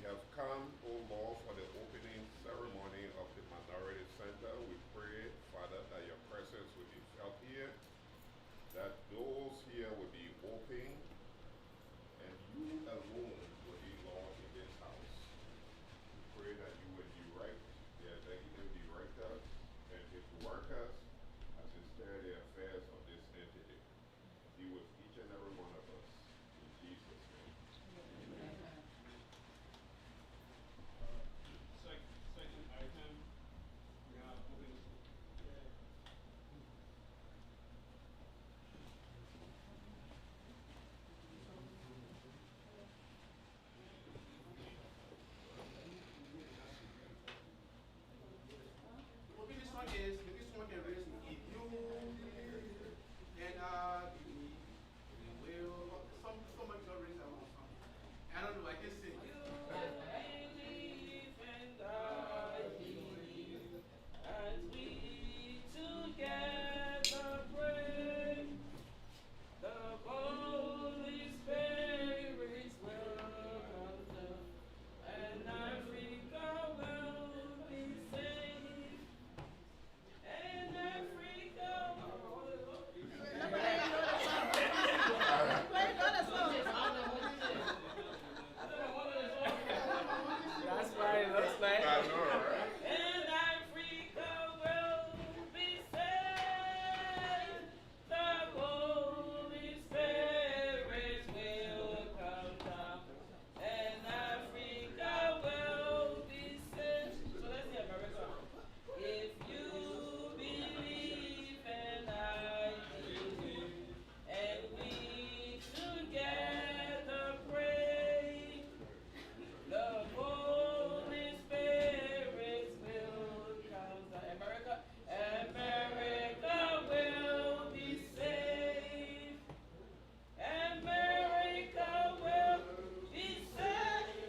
have come, O Lord, for the opening ceremony of the Minority Center. We pray, Father, that your presence will be felt here, that those here will be open, and you alone will be Lord in this house. We pray that you will direct the executive directors and his workers as they steer the affairs of this entity. Be with each and every one of us. In Jesus' name. Amen. Second item, we have open. Okay, this one is, this one can raise if you and we will, someone can raise a song. I don't know, I can sing. You believe and I believe as we together pray. The Holy Spirit will come down, and Africa will be saved. And Africa will be saved. That's right, that's right. I know, right? And Africa will be saved. The Holy Spirit will come down. And Africa will be saved. So let's hear America. If you believe and I believe, and we together pray, the Holy Spirit will come down. America, America will be saved. America will be saved.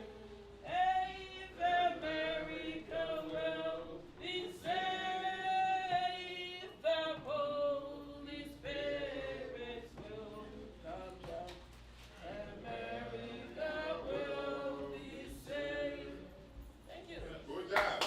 America will be saved. The Holy Spirit will come down. America will be saved. Thank you. Good job.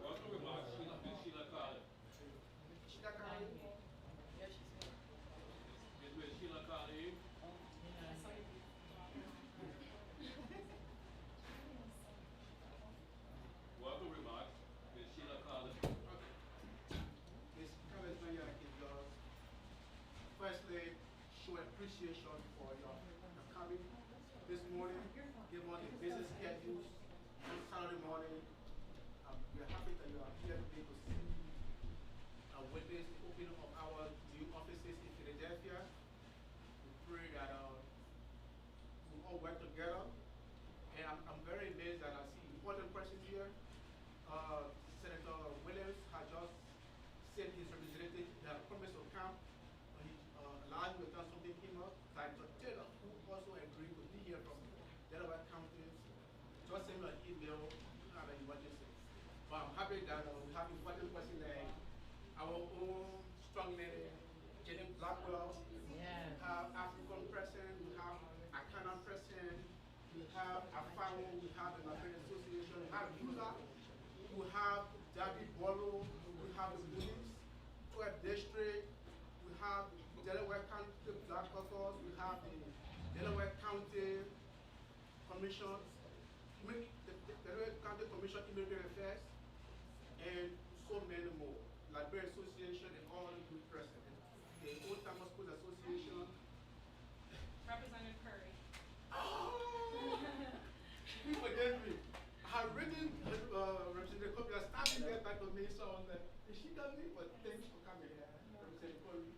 Welcome remarks, Sheila Carter. Is Miss Sheila Carter here? Welcome remarks, Miss Sheila Carter. This comment when you give firstly show appreciation for your coming this morning, given the business schedules on Saturday morning. We are happy that you are here today to see witness the opening of our new offices in Philadelphia. We pray that we all work together. And I'm very amazed that I see important persons here. Senator Williams has just sent his representative that promised to come. He allowed me to tell something came up. Senator Taylor, who also agreed to be here from Delaware County, just sent me an email and an emergency. But I'm happy that we have important persons like our own strong lady, Jenny Blackwell. Yeah. We have African president, we have Akanan president, we have Afamo, we have the Nigerian Association, we have ULA, we have David Bolo, we have the Williams, 12th District, we have Delaware County Black Caucus, we have the Delaware County Commission, the Delaware County Commission Immigration Affairs, and so many more. Library Association and all the good presidents. The Old Timers Schools Association. Representative Curry. Oh! You forget me. I have written Representative Copy, I started to get back to me, so on that. She does me, but thanks for coming. Representative Curry.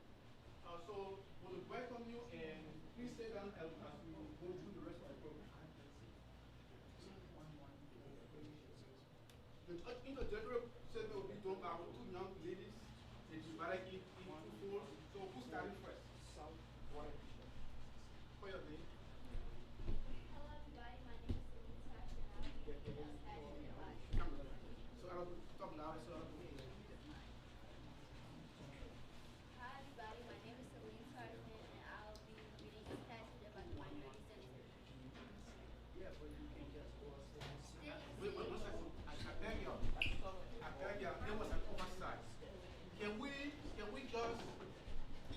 So we'll welcome you and please sit down as we go through the rest of the program. The general segment will be done by our two young ladies. They divided it into fours. So who's starting first? For your name. Hello everybody, my name is Celine Tosh and I'll be giving a passionate about Come on. So I'll talk louder so I'll go. Hi everybody, my name is Celine Tarzan and I'll be reading a passage about the Minority Center. Wait, 1 second. I beg you. There was an oversight. Can we just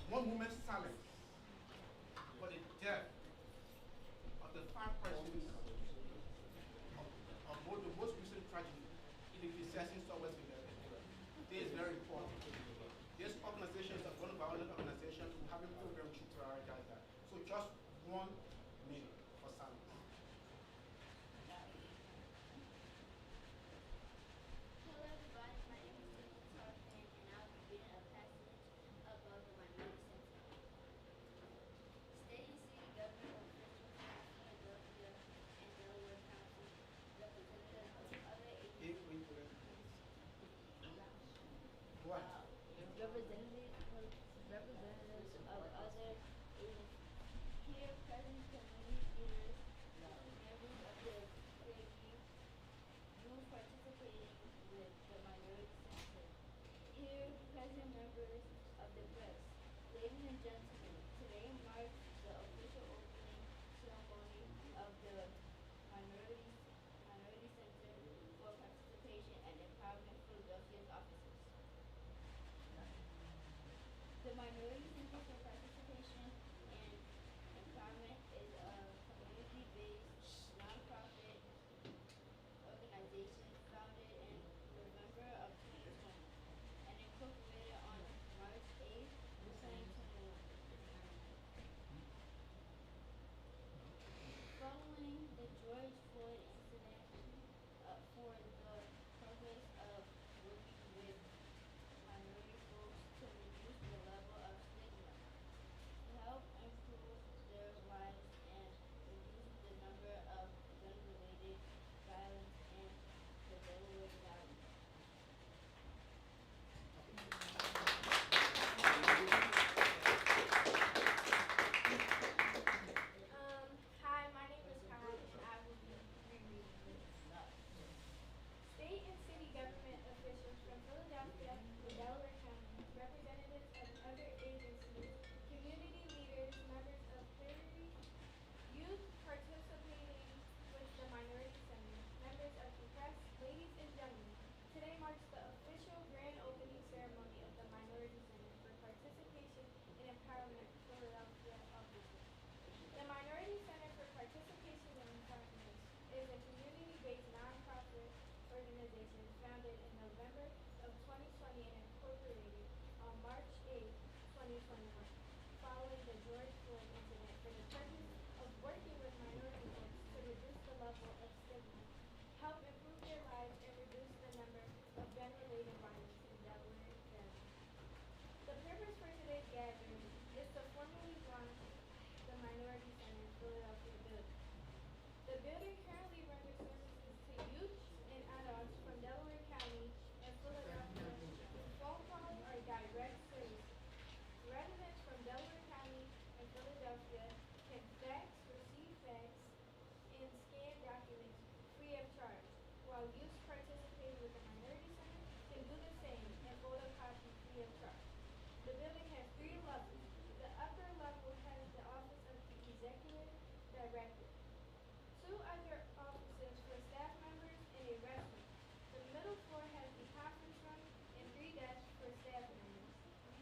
1 moment silence for the death of the 5 persons of both the most recent tragedy in the Ecclesiastes Southwest America? This is very important. This organization is a gun-violent organization who haven't programmed to prioritize that. So just 1 minute for silence. Hello everybody, my name is Celine Tarzan and I'll be reading a passage about the Minority Center. State and city government officials from Philadelphia and Delaware County, representatives of other agencies. What? Representatives of other agencies, here present community leaders, members of the community, youth participating with the Minority Center, here present members of the press. Ladies and gentlemen, today marks the official opening ceremony of the Minority Center for Participation and Empowerment Philadelphia's offices. The Minority Center for Participation and Empowerment is a community-based nonprofit organization founded in November of 2020 and incorporated on March 8, 2021. Following the George Floyd incident, for the purpose of working with minority folks to reduce the level of stigma, help improve their lives, and reduce the number of gun-related violence in the Delaware Valley. Hi, my name is Kai, and I will be rereading this. State and city government officials from Philadelphia and Delaware County, representatives of other agencies, community leaders, members of community, youth participating with the Minority Center, members of the press, ladies and gentlemen, today marks the official grand opening ceremony of the Minority Center for Participation and Empowerment Philadelphia offices. The Minority Center for Participation and Empowerment is a community-based nonprofit organization founded in November of 2020 and incorporated on March 8, 2021, following the George Floyd incident for the purpose of working with minority folks to reduce the level of stigma, help improve their lives, and reduce the number of gun-related violence in Delaware County. The purpose for today's gathering is to formally launch the Minority Center Philadelphia building. The building currently renders services to youth and adults from Delaware County and Philadelphia through phone calls or direct services. Residents from Delaware County and Philadelphia can fax, receive fax, and scan documents free of charge, while youth participating with the Minority Center can do the same and photocopy free of charge. The building has 3 levels. The upper level has the office of the executive director, 2 other offices for staff members, and a restroom. The middle floor has the conference room and 3 desks for staff members,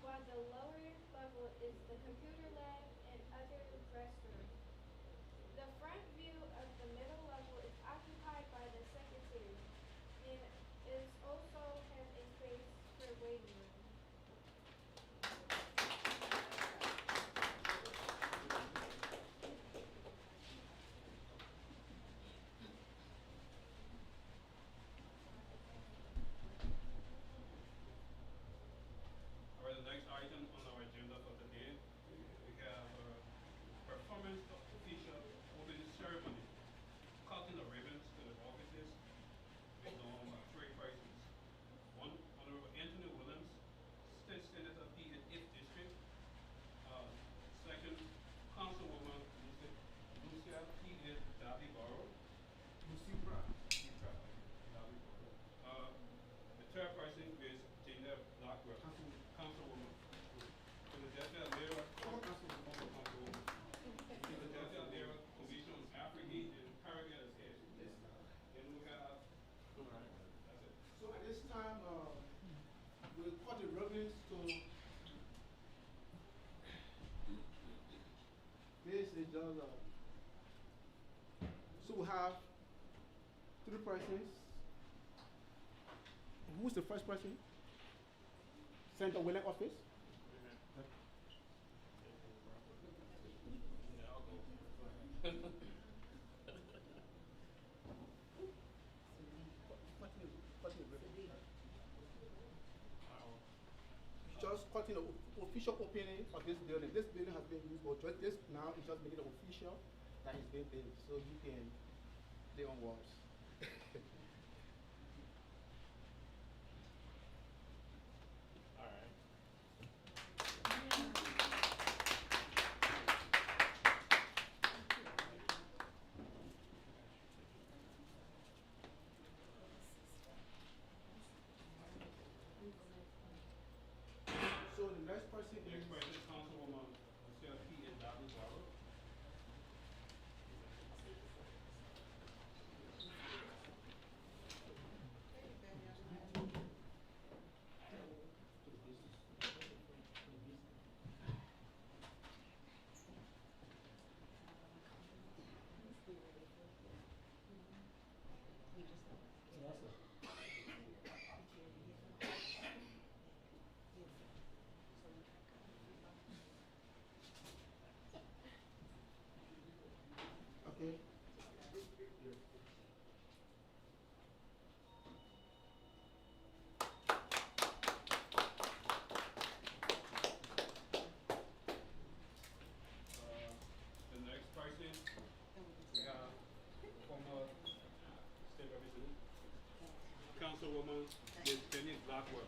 while the lower level is the computer lab and other restrooms. The front view of the middle level is occupied by the secretary and is also has a space for waiting room. Councilwoman. Philadelphia Lyra, former Councilwoman. Philadelphia Lyra, Commission on African and Caribbean Affairs. And we have, that's it. So at this time, we'll cut the ribbons to this is just so we have 3 persons. Who's the first person? Senator William Office. Just cutting the official opening of this building. This building has been used, but just this now is just making it official that it's been built, so you can play on walls. So the next person is Next person, Councilwoman Michelle P. and Dr. Barrow. okay. The next person, we have former state representative, Councilwoman Ms. Jenny Blackwell.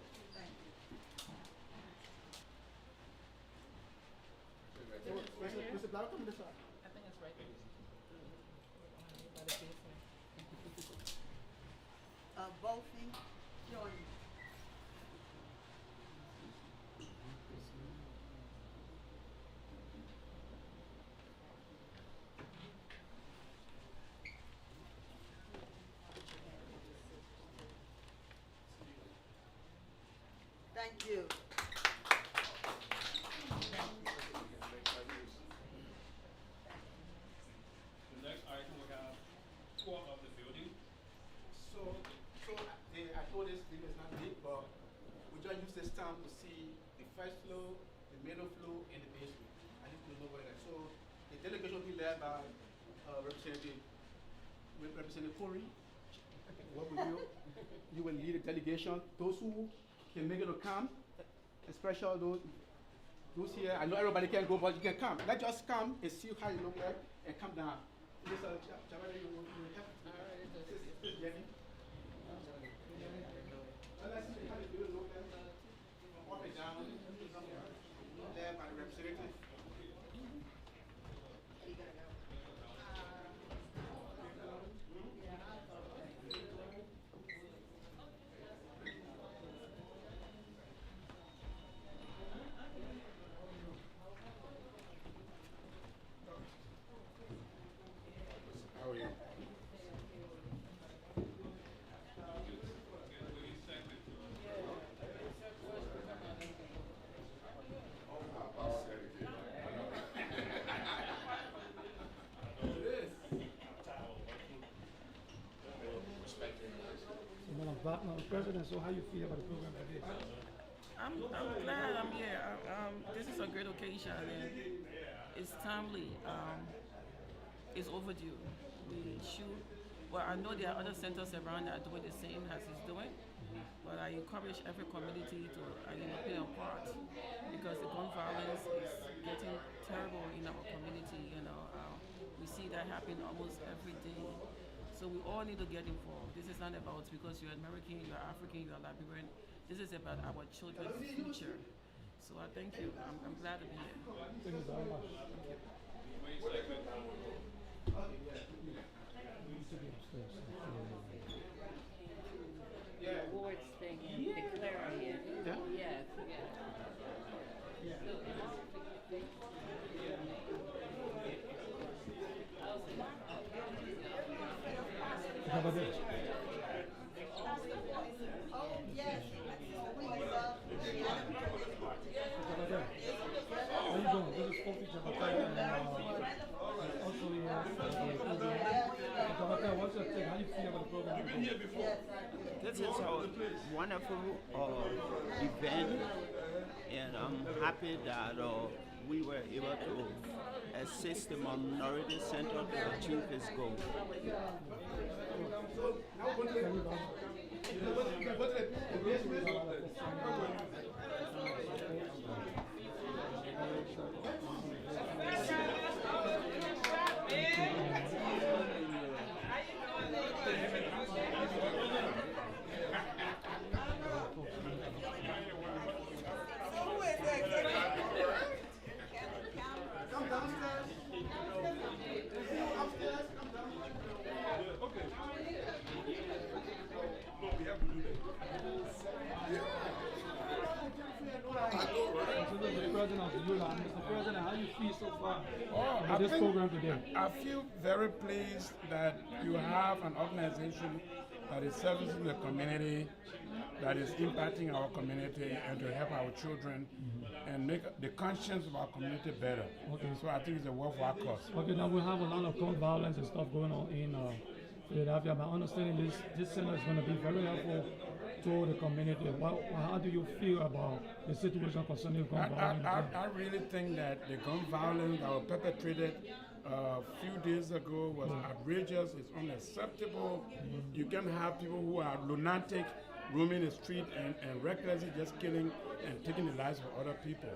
Mr. Blau, come this side. I think it's right there. Bofi, join me. Thank you. The next item we have tour of the building. I told this video is not big, but we just use this time to see the first floor, the middle floor, and the basement. I need to know where that. So the delegation will be led by Representative Corey. What will you? You will lead the delegation. Those who can make it to come, especially those here. I know everybody can't go, but you can come. Let's just come and see how you look like and come down. Yes, Jamali, you will help. Jenny. Let's see how you do it, look like from up and down, there by the representative. How are you? I'll say it again. Madam President, so how you feel about the program today? I'm glad I'm here. This is a great occasion and it's timely. It's overdue. We should. Well, I know there are other centers around that are doing the same as he's doing, but I encourage every community to play a part because the gun violence is getting terrible in our community. We see that happen almost every day. So we all need to get involved. This is not about because you're American, you're African, you're Liberian. This is about our children's future. So I thank you. I'm glad to be here. Thank you very much. Yeah. Awards thing, declaring it. Yeah? Yes, yes. over there? Oh, yes. We love Over there. How you doing? This is Offic and also we have the program. What's your take? How you feel about the program? This is a wonderful event, and I'm happy that we were able to assist the Minority Center to achieve its goal. Come downstairs. Upstairs, come down. Mr. President of Yula, Mr. President, how you feel so far I this think- program today? I feel very pleased that you have an organization that is servicing the community, that is impacting our community and to help our children and make the conscience of our community better. Okay. So I think it's a worthwhile cause. Okay, now we have a lot of gun violence and stuff going on in Philadelphia. My understanding this center is going to be very helpful to the community. How do you feel about the situation concerning gun violence? I really think that the gun violence that was perpetrated a few days ago was outrageous. It's unacceptable. You can have people who are lunatic roaming the street and recklessly just killing and taking the lives of other people.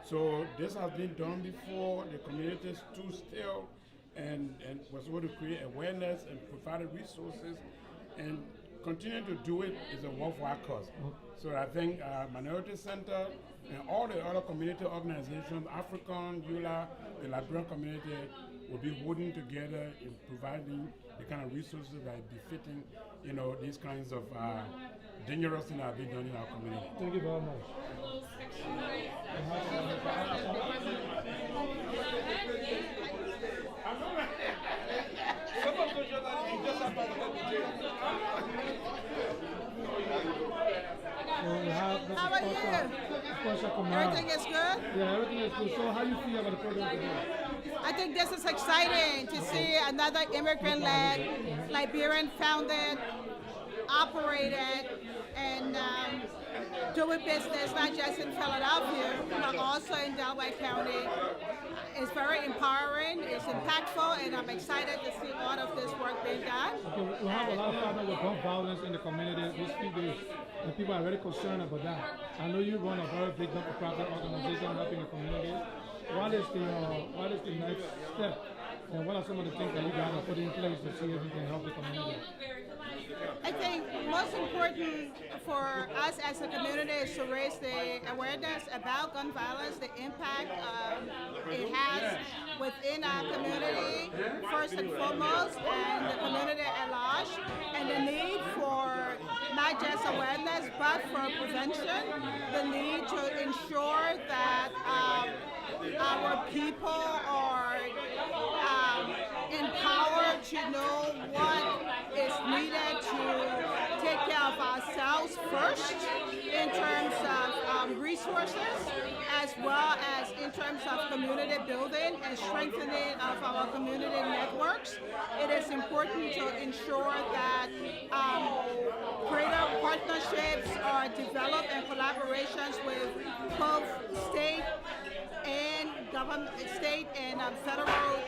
So this has been done before. The community stood still and was able to create awareness and provide resources, and continuing to do it is a worthwhile cause. So I think Minority Center and all the other community organizations, African, Yula, the Liberian community, will be holding together in providing the kind of resources that are befitting, these kinds of dangerous things that have been done in our community. Thank you very much. So we have How are you? Everything is good? Yeah, everything is good. So how you feel about the program today? I think this is exciting to see another immigrant-led, Liberian-founded, operated, and doing business not just in Philadelphia, but also in Delaware County. It's very empowering, it's impactful, and I'm excited to see all of this work being done. Okay, we have a lot of problems with gun violence in the community these few days, and people are very concerned about that. I know you run a very big non-profit organization helping the community. What is the next step, and what are some of the things that you guys are putting in place to see if we can help the community? I think most important for us as a community is to raise the awareness about gun violence, the impact it has within our community, first and foremost, and the community at large, and the need for not just awareness, but for prevention, the need to ensure that our people are empowered to know what is needed to take care of ourselves first in terms of resources, as well as in terms of community building and strengthening of our community networks. It is important to ensure that greater partnerships are developed and collaborations with both state and federal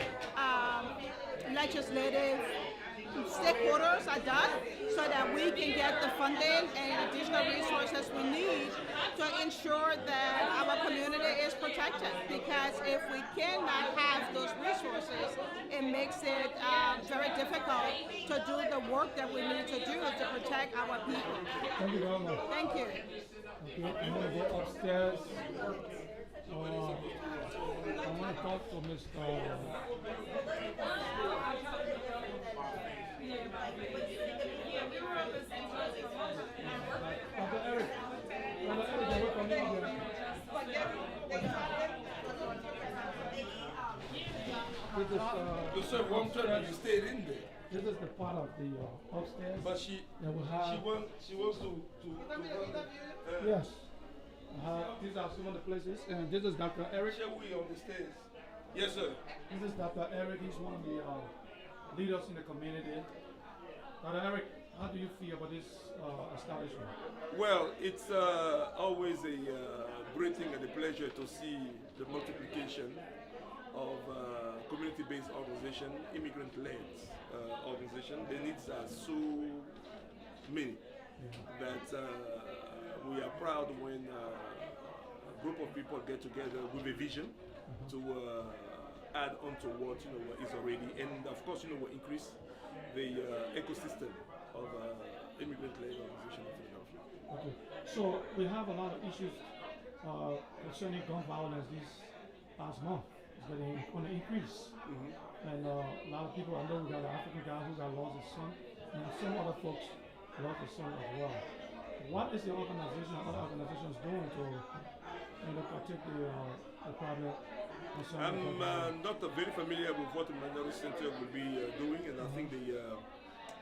legislative stakeholders are done, so that we can get the funding and additional resources we need to ensure that our community is protected. Because if we cannot have those resources, it makes it very difficult to do the work that we need to do to protect our people. Thank you very much. Thank you. Okay, I'm going to go upstairs. I want to talk to Mr. Dr. Eric. Dr. Eric, you're welcome here. This is, You served one term and you stayed in there. This is the part of the upstairs. But she that will have. she wants to Yes. These are some of the places, and this is Dr. Eric. shall we on the stairs? Yes, sir. This is Dr. Eric. He's one of the leaders in the community. Dr. Eric, how do you feel about this establishment? Well, it's always a great thing and a pleasure to see the multiplication of community-based organization, immigrant-led organization. The needs are so many that we are proud when a group of people get together with a vision to add on to what is already, and of course will increase the ecosystem of immigrant-led organization in Philadelphia. Okay, so we have a lot of issues concerning gun violence this past month. It's getting on the increase, and a lot of people. I know we got an African guy who got lost his son, and some other folks lost their son as well. What is the organization, other organizations doing to protect the problem? I'm not very familiar with what the Minority Center will be doing, and I think the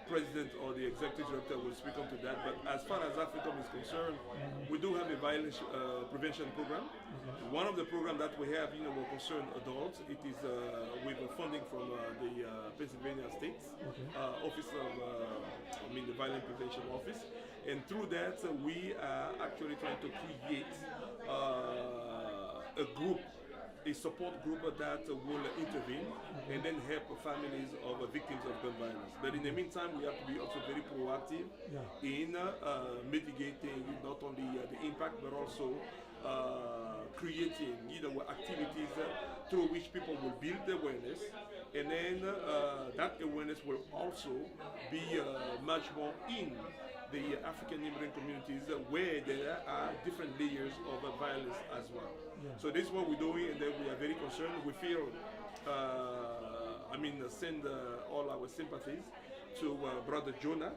president or the executive director will speak on to that. But as far as AFRICOM is concerned, we do have a violence prevention program. One of the programs that we have, will concern adults. It is with funding from the Pennsylvania State Office of, the Violence Prevention Office. And through that, we are actually trying to create a group, a support group that will intervene and then help families of victims of gun violence. But in the meantime, we have to be also very proactive in mitigating not only the impact, but also creating activities through which people will build awareness, and then that awareness will also be much more in the African immigrant communities where there are different layers of violence as well. So this is what we're doing, and then we are very concerned. We feel, send all our sympathies to Brother Jonah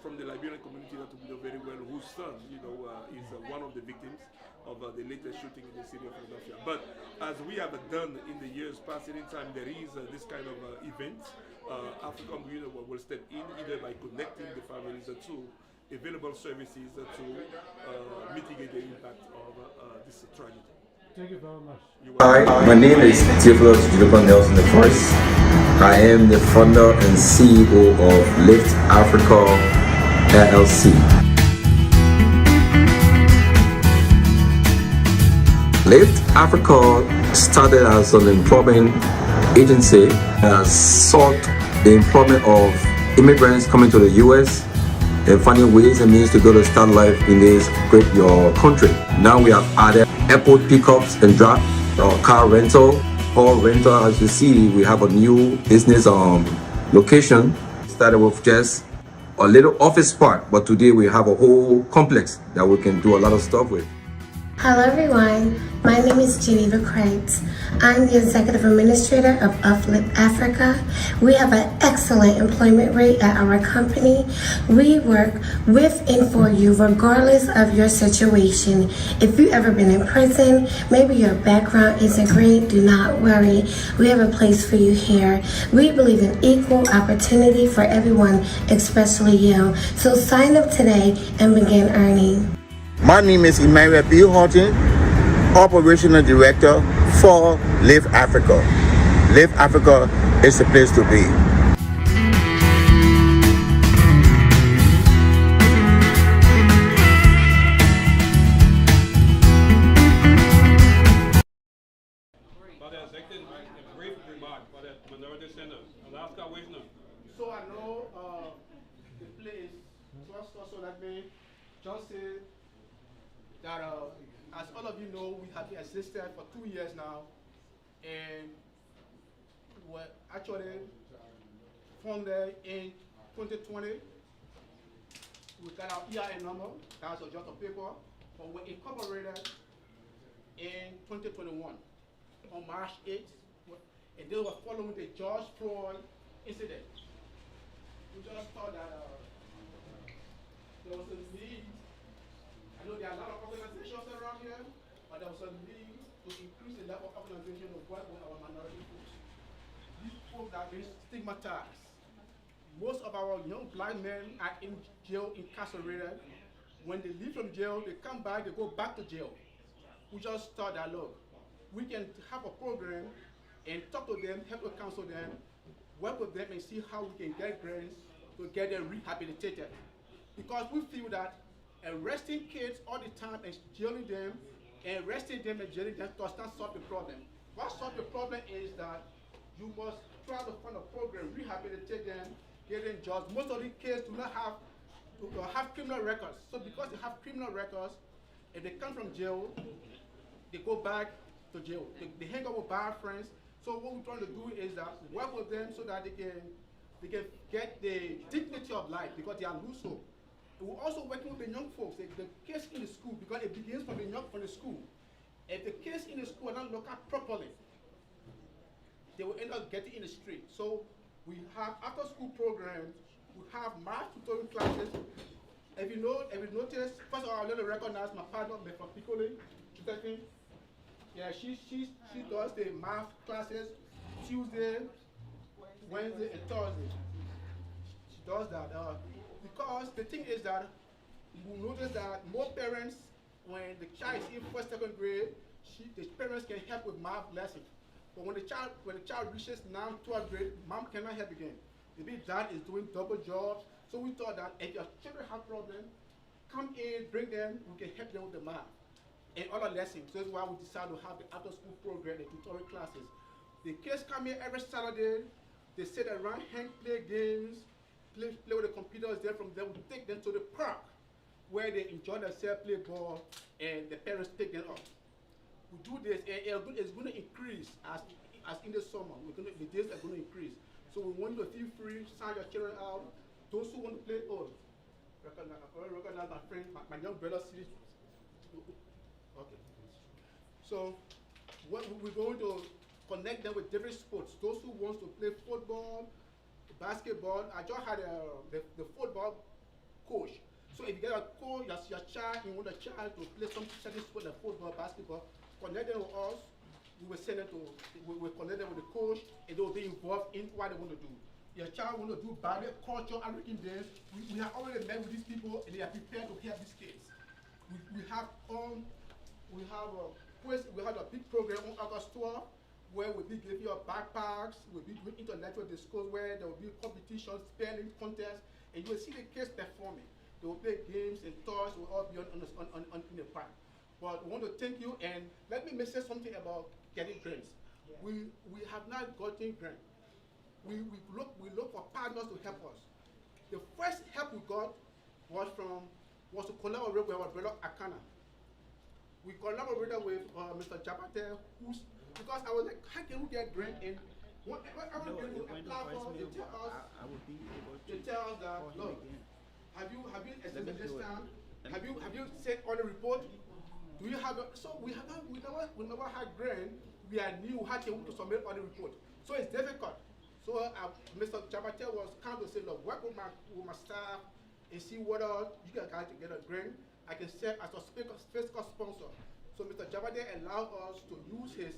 from the Liberian community that we know very well, whose son, is one of the victims of the latest shooting in the city of Philadelphia. But as we have done in the years past, anytime there is this kind of event, AFRICOM will step in either by connecting the families to available services to mitigate the impact of this tragedy. Thank you very much. Hi, my name is Theophilus Julipa Nelson I. I am the founder and CEO of Lift Africa LLC. Lift Africa started as an employment agency that sought the employment of immigrants coming to the U.S. and finding ways and means to go to start life in this great country. Now we have added airport pickups and drop, car rental, or rental. As you see, we have a new business location. Started with just a little office part, but today we have a whole complex that we can do a lot of stuff with. Hello everyone, my name is Geneva Kreitz. I'm the Executive Administrator of Offic Africa. We have an excellent employment rate at our company. We work with and for you regardless of your situation. If you've ever been in prison, maybe your background isn't great, do not worry. We have a place for you here. We believe in equal opportunity for everyone, especially you. So sign up today and begin earning. My name is Emmanuel B. Horton, Operational Director for Live Africa. Live Africa is the place to be. By the executive, a brief remark by the Minority Center. Alaska Wisdom. So I know the place, so that me just say that as all of you know, we have existed for 2 years now, and were actually funded in 2020. We got our EIN number, that's just a paper, but we incorporated in 2021 on March 8th, and they were following the George Floyd incident. We just thought that there was a need. I know there are a lot of organizations around here, but there was a need to increase the level of organization of work with our minority folks. These folks that have been stigmatized most of our young black men are in jail, incarcerated. When they leave from jail, they come back, they go back to jail. We just start dialogue. We can have a program and talk to them, help to counsel them, work with them and see how we can get grants to get them rehabilitated. Because we feel that arresting kids all the time and jailing them, and arresting them and jailing them does not solve the problem. What solves the problem is that you must try to find a program, rehabilitate them, get them jobs. Most of the kids do not have criminal records. So because they have criminal records, if they come from jail, they go back to jail. They hang out with bad friends. So what we're trying to do is that work with them so that they can get the dignity of life because they are loose hope. We're also working with the young folks, the kids in the school, because it begins from the school. If the kids in the school are not looked at properly, they will end up getting in the street. So we have after school programs, we have math tutoring classes. If you notice, first of all, I want to recognize my partner, Mr. Piccoli. Yeah, she does the math classes Tuesday, Wednesday, and Thursday. She does that because the thing is that you notice that more parents, when the child is in first, second grade, the parents can help with math lessons. But when the child reaches 9th, 12th grade, mom cannot help again. Maybe dad is doing double jobs. So we thought that if your children have problems, come in, bring them, we can help them with the math and other lessons. So that's why we decided to have the after school program, the tutorial classes. The kids come here every Saturday, they sit around, hang, play games, play with the computers. Then from there, we take them to the park where they enjoy themselves, play ball, and the parents take them up. We do this, and it's going to increase as in the summer. The days are going to increase. So we want you to feel free, sign your children out. Those who want to play, recognize my friend, my young brother, Siri. Okay. So we're going to connect them with different sports. Those who want to play football, basketball. I just had the football coach. So if you get a coach, your child, you want a child to play some certain sport like football, basketball, connect them with us. We will send them to, we will connect them with the coach, and they will be involved in what they want to do. Your child want to do ballet, culture, African dance. We have already met with these people, and they are prepared to help these kids. We have a big program on August 12th where we'll be giving you backpacks, we'll be doing intellectual discourse where there will be competitions, spelling contests, and you will see the kids performing. They will play games and toys, will all be on in the park. But we want to thank you, and let me say something about getting grants. Yeah. We have not gotten grants. We look for partners to help us. The first help we got was to collaborate with our brother Akana. We collaborated with Mr. Jabate, because I was like, how can we get grant in? I will be able to tell us that, look, have you extended this time? Have you sent on a report? Do you have so we never had grant. We are new, how can we submit on the report? So it's difficult. So Mr. Jabate was kind of say, look, work with my staff and see whether you guys can get a grant. I can serve as a fiscal sponsor. So Mr. Jabate allowed us to use his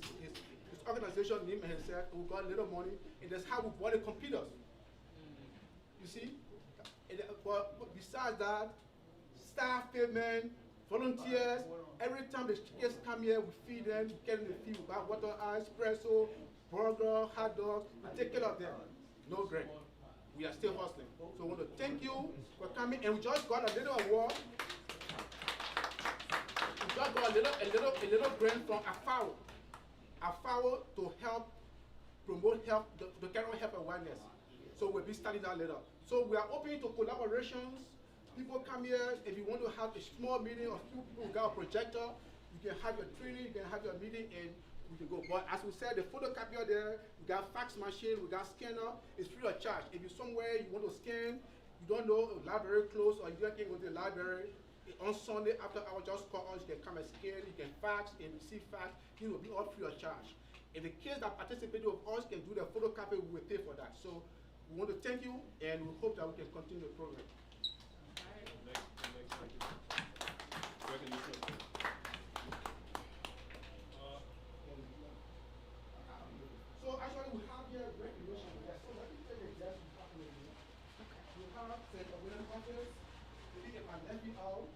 organization name and himself. We got a little money, and that's how we bought the computers. You see? But besides that, staff payment, volunteers, every time the kids come here, we feed them, we get them the feed, we buy water, ice, espresso, burger, hot dogs, we take care of them. No grant. We are still hustling. So I want to thank you for coming, and we just got a little award. We just got a little grant from AFAO to help promote health, the general health awareness. So we'll be starting that later. So we are open to collaborations. People come here, if you want to have a small meeting of few people who got a projector, you can have your training, you can have your meeting, and we can go. But as we said, the photocopier there, we got fax machine, we got scanner, it's free of charge. If you're somewhere you want to scan, you don't know, a library closed, or you can't go to the library, on Sunday after hours, just call us, you can come and scan, you can fax and receive fax, it will be all free of charge. If the kids that participate with us can do the photocopy, we will pay for that. So we want to thank you, and we hope that we can continue the program. So actually we have here recognition. So let me tell you exactly what happened with me. office. Maybe if I left you out,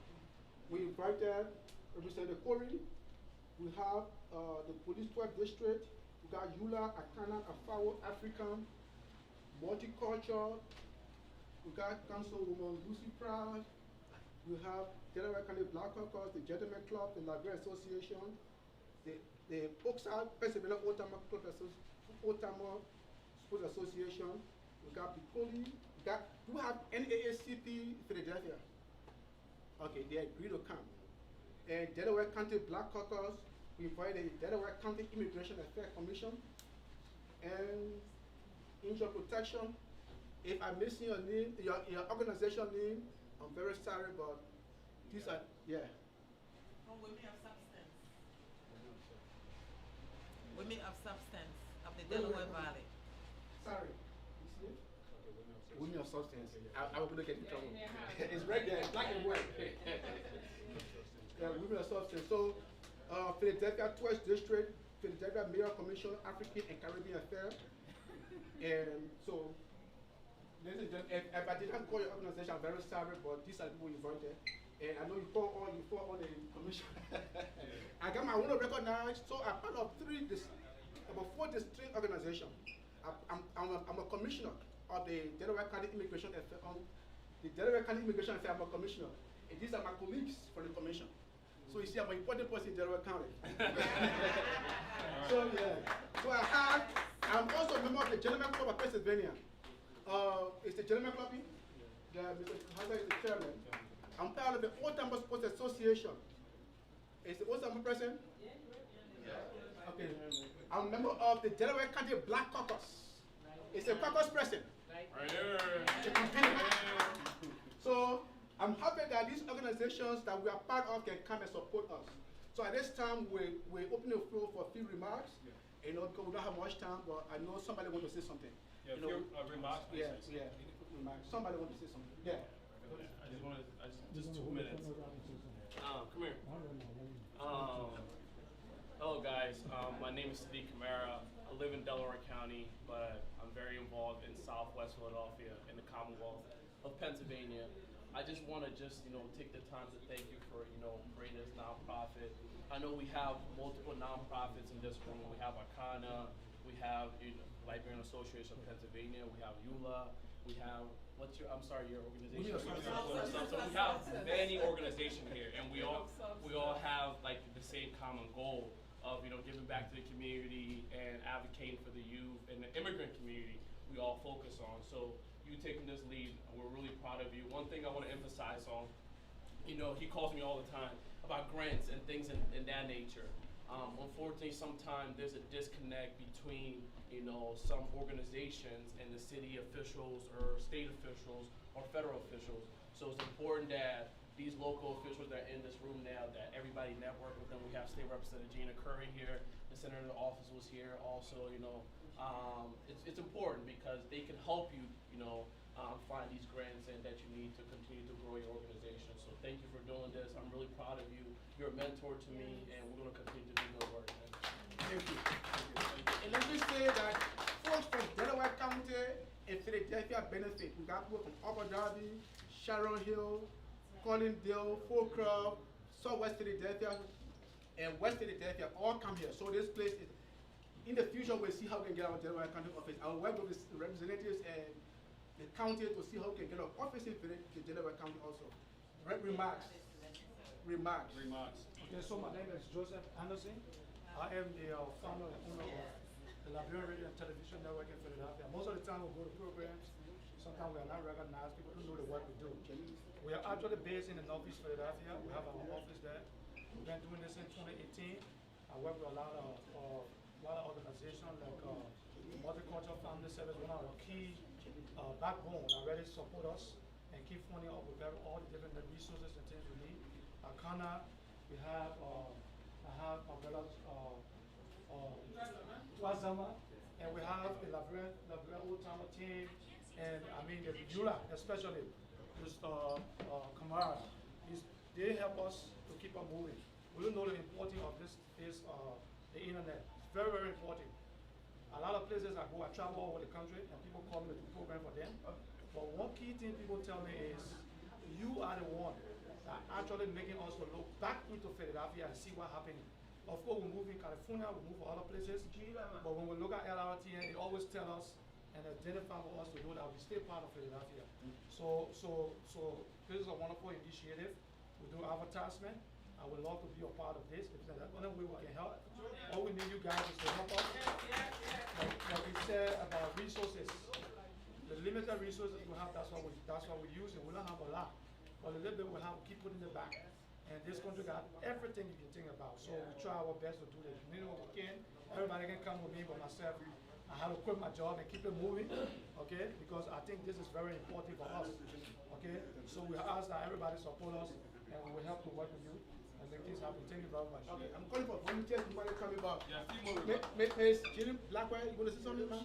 we invited Representative Corey. We have the Police 12 District. We got Eula, Akana, Afawo, African, Multicultural. We got Councilwoman Lucy Proud. We have Delaware County Black Caucus, the Gentleman Club, the Library Association, the Oakside, Pennsylvania Oldtimer Club Oldtimer Sports Association. We got Piccoli. Do we have NAACP Philadelphia? Okay, they agree to come. And Delaware County Black Caucus, we invited the Delaware County Immigration Affairs Commission and Injury Protection. If I'm missing your name, your organization name, I'm very sorry, but these are, yeah. From Women of Substance. Women of Substance of the Delaware Valley. Sorry. You see it? Women of Substance. I was going to get in trouble. It's right there, black and white. Yeah, Women of Substance. So, Philadelphia 12th District, Philadelphia Mayor Commission, African and Caribbean Affairs. And so, ladies and gentlemen, if I did not call your organization, I'm very sorry, but these are the people you invited. And I know you fall on the commission. I got my own recognized, so I'm part of about 4 distinct organizations. I'm a commissioner of the Delaware County Immigration Affairs. The Delaware County Immigration Affairs, I'm a commissioner. And these are my colleagues from the commission. So you see, I'm an important person in Delaware County. So yeah. So I'm also a member of the Gentleman Club of Pennsylvania. It's the Gentleman Club. Mr. Hunter is the chairman. I'm part of the Oldtimer Sports Association. Is the Oldtimer present? Yeah. Okay. I'm a member of the Delaware County Black Caucus. Is the caucus present? Right here. So I'm happy that these organizations that we are part of can come and support us. So at this time, we're opening the floor for a few remarks. You know, because we don't have much time, but I know somebody wants to say something. Yeah, you know, remarks. Yeah, yeah. Remarks. Somebody wants to say something. Yeah. Just 2 minutes. Come here. Hello guys, my name is Sadiq Kamara. I live in Delaware County, but I'm very involved in Southwest Philadelphia in the Commonwealth of Pennsylvania. I just want to take the time to thank you for, creating this nonprofit. I know we have multiple nonprofits in this room. We have Arcana, we have Librarian Association of Pennsylvania, we have EULA, we have, your organization? So we have many organizations here, and we all have like the same common goal of giving back to the community and advocating for the youth and the immigrant community. We all focus on. So you taking this lead, we're really proud of you. One thing I want to emphasize on, he calls me all the time about grants and things in that nature. Unfortunately, sometimes there's a disconnect between some organizations and the city officials or state officials or federal officials. So it's important that these local officials that are in this room now, that everybody network with them. We have State Representative Gina Curry here. The Senator in the office was here also. It's important because they can help you, find these grants and that you need to continue to grow your organization. So thank you for doing this. I'm really proud of you. You're a mentor to me, and we're going to continue to do good work. Thank you. And let me say that folks from Delaware County and Philadelphia benefit. We got people from Upper Darby, Sharon Hill, Collindale, Fulcrum, Southwest Philadelphia, and West Philadelphia all come here. So this place is, in the future, we'll see how we can get our Delaware County office. I'll work with the representatives and the county to see how we can get our office in the Delaware County also. Remarks. Okay, so my name is Joseph Anderson. I am the founder and owner of the Liberian Radio and Television Network in Philadelphia. Most of the time we go to programs. Sometimes we are not recognized. People don't know the work we do. We are actually based in the Northeast Philadelphia. We have our office there. We've been doing this in 2018. I work with a lot of organizations like Multicultural Family Service, one of our key backbone that really support us and keep funding up with all the different resources and things we need. Arcana, we have, I have my brothers, Wazama, and we have the Librarian Oldtimer team, and the Yula especially, just Kamara. They help us to keep on moving. We don't know the importance of the internet. It's very, very important. A lot of places I go, I travel all over the country, and people call me to program for them. But one key thing people tell me is, you are the one that actually making us to look back into Philadelphia and see what happened. Of course, we move in California, we move for other places, but when we look at LRTN, they always tell us and identify for us to know that we stay part of Philadelphia. So this is a wonderful initiative. We do advertisement. I would love to be a part of this. If there's another way we can help, all we need you guys is to help us. Like we said about resources, the limited resources we have, that's what we use, and we don't have a lot. But a little bit we have, keep putting it back. And this country got everything you can think about. So we try our best to do the minimum we can. Everybody can come with me, but myself, I have to quit my job and keep it moving, okay? Because I think this is very important for us, okay? So we ask that everybody support us, and we will help to work with you and make this happen. Thank you very much. Okay, I'm calling for volunteers. You want to come about? Yeah, Steve Miss Jenny Blackwell, you want to say something, ma'am?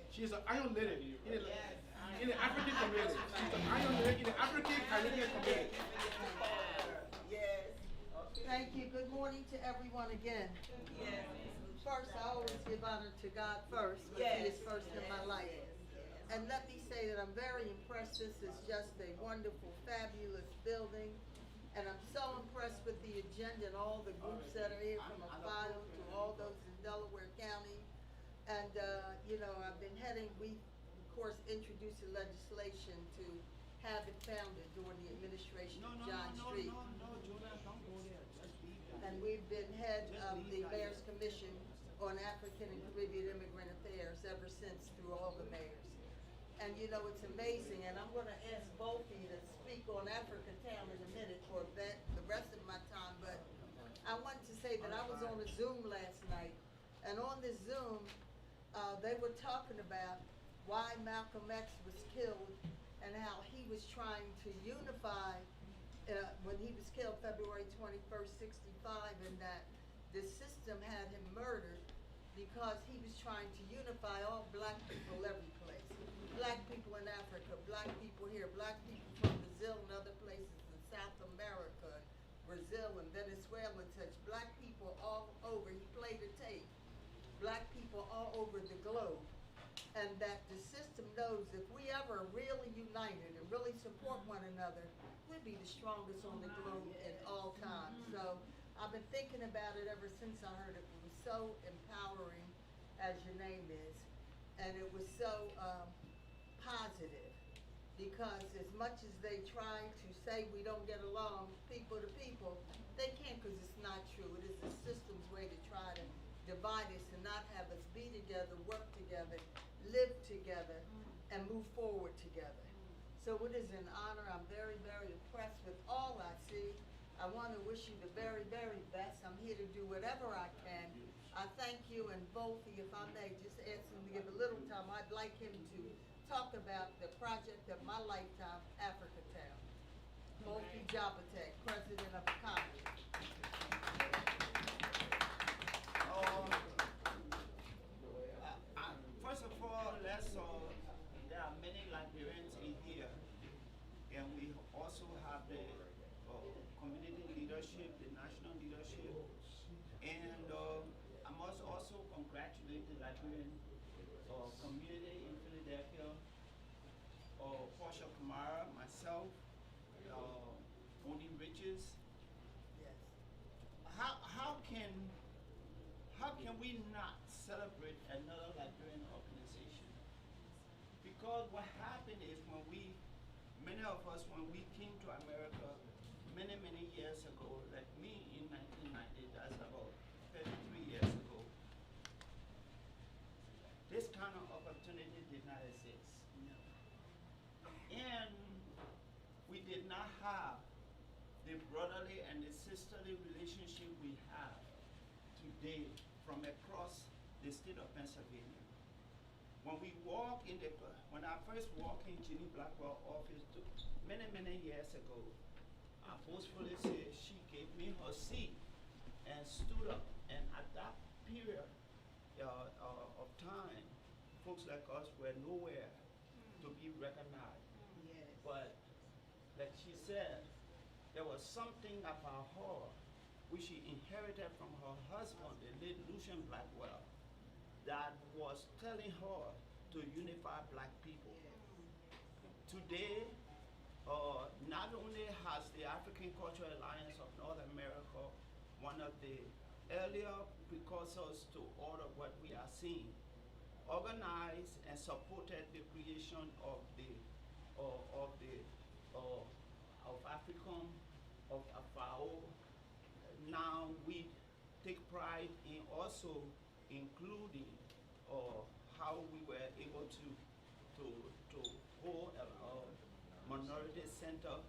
She's an iron lady in the African community. She's an iron lady in the African Canadian community. Yes. Thank you. Good morning to everyone again. Yes. First, I always give honor to God first, because He is first in my life. And let me say that I'm very impressed. This is just a wonderful, fabulous building. And I'm so impressed with the agenda and all the groups that are here, from Ohio to all those in Delaware County. And, you know, I've been we, of course, introduced the legislation to have it founded during the administration of John Street. No, Jonah, don't go there. Just be there. And we've been head of the Mayor's Commission on African and Caribbean Immigrant Affairs ever since, through all the mayors. And you know, it's amazing, and I'm gonna ask both of you to speak on Africa Town in a minute for the rest of my time, but I wanted to say that I was on a Zoom last night, and on this Zoom, they were talking about why Malcolm X was killed and how he was trying to unify when he was killed February 21st, 65, and that the system had him murdered because he was trying to unify all black people every place. Black people in Africa, black people here, black people from Brazil and other places in South America, Brazil and Venezuela and such. Black people all over. He played a tape. Black people all over the globe. And that the system knows if we ever really united and really support one another, we'd be the strongest on the globe in all time. So I've been thinking about it ever since I heard it. It was so empowering, as your name is, and it was so positive, because as much as they try to say we don't get along, people to people, they can't, because it's not true. It is the system's way to try to divide us and not have us be together, work together, live together, and move forward together. So it is an honor. I'm very, very impressed with all I see. I want to wish you the very, very best. I'm here to do whatever I can. I thank you, and both of you, if I may, just ask him to give a little time. I'd like him to talk about the project of my lifetime, Africa Town. Mofi Jabatek, President of the Congress. First of all, there are many Liberians in here, and we also have the community leadership, the national leadership, and I must also congratulate the Liberian community in Philadelphia, Portia Kamara, myself, Oni Riches. Yes. How can we not celebrate another Liberian organization? Because what happened is many of us, when we came to America many, many years ago, like me in 1990, that's about 33 years ago, this kind of opportunity did not exist. And we did not have the brotherly and the sisterly relationship we have today from across the state of Pennsylvania. When I first walked in Jenny Blackwell's office many, many years ago, I boastfully said she gave me her seat and stood up, and at that period of time, folks like us were nowhere to be recognized. Yes. But like she said, there was something about her which she inherited from her husband, the late Lucian Blackwell, that was telling her to unify black people. today, not only has the African Cultural Alliance of North America, one of the earlier precursors to all of what we are seeing, organized and supported the creation of Africom, of FAO. Now we take pride in also including how we were able to hold a minority center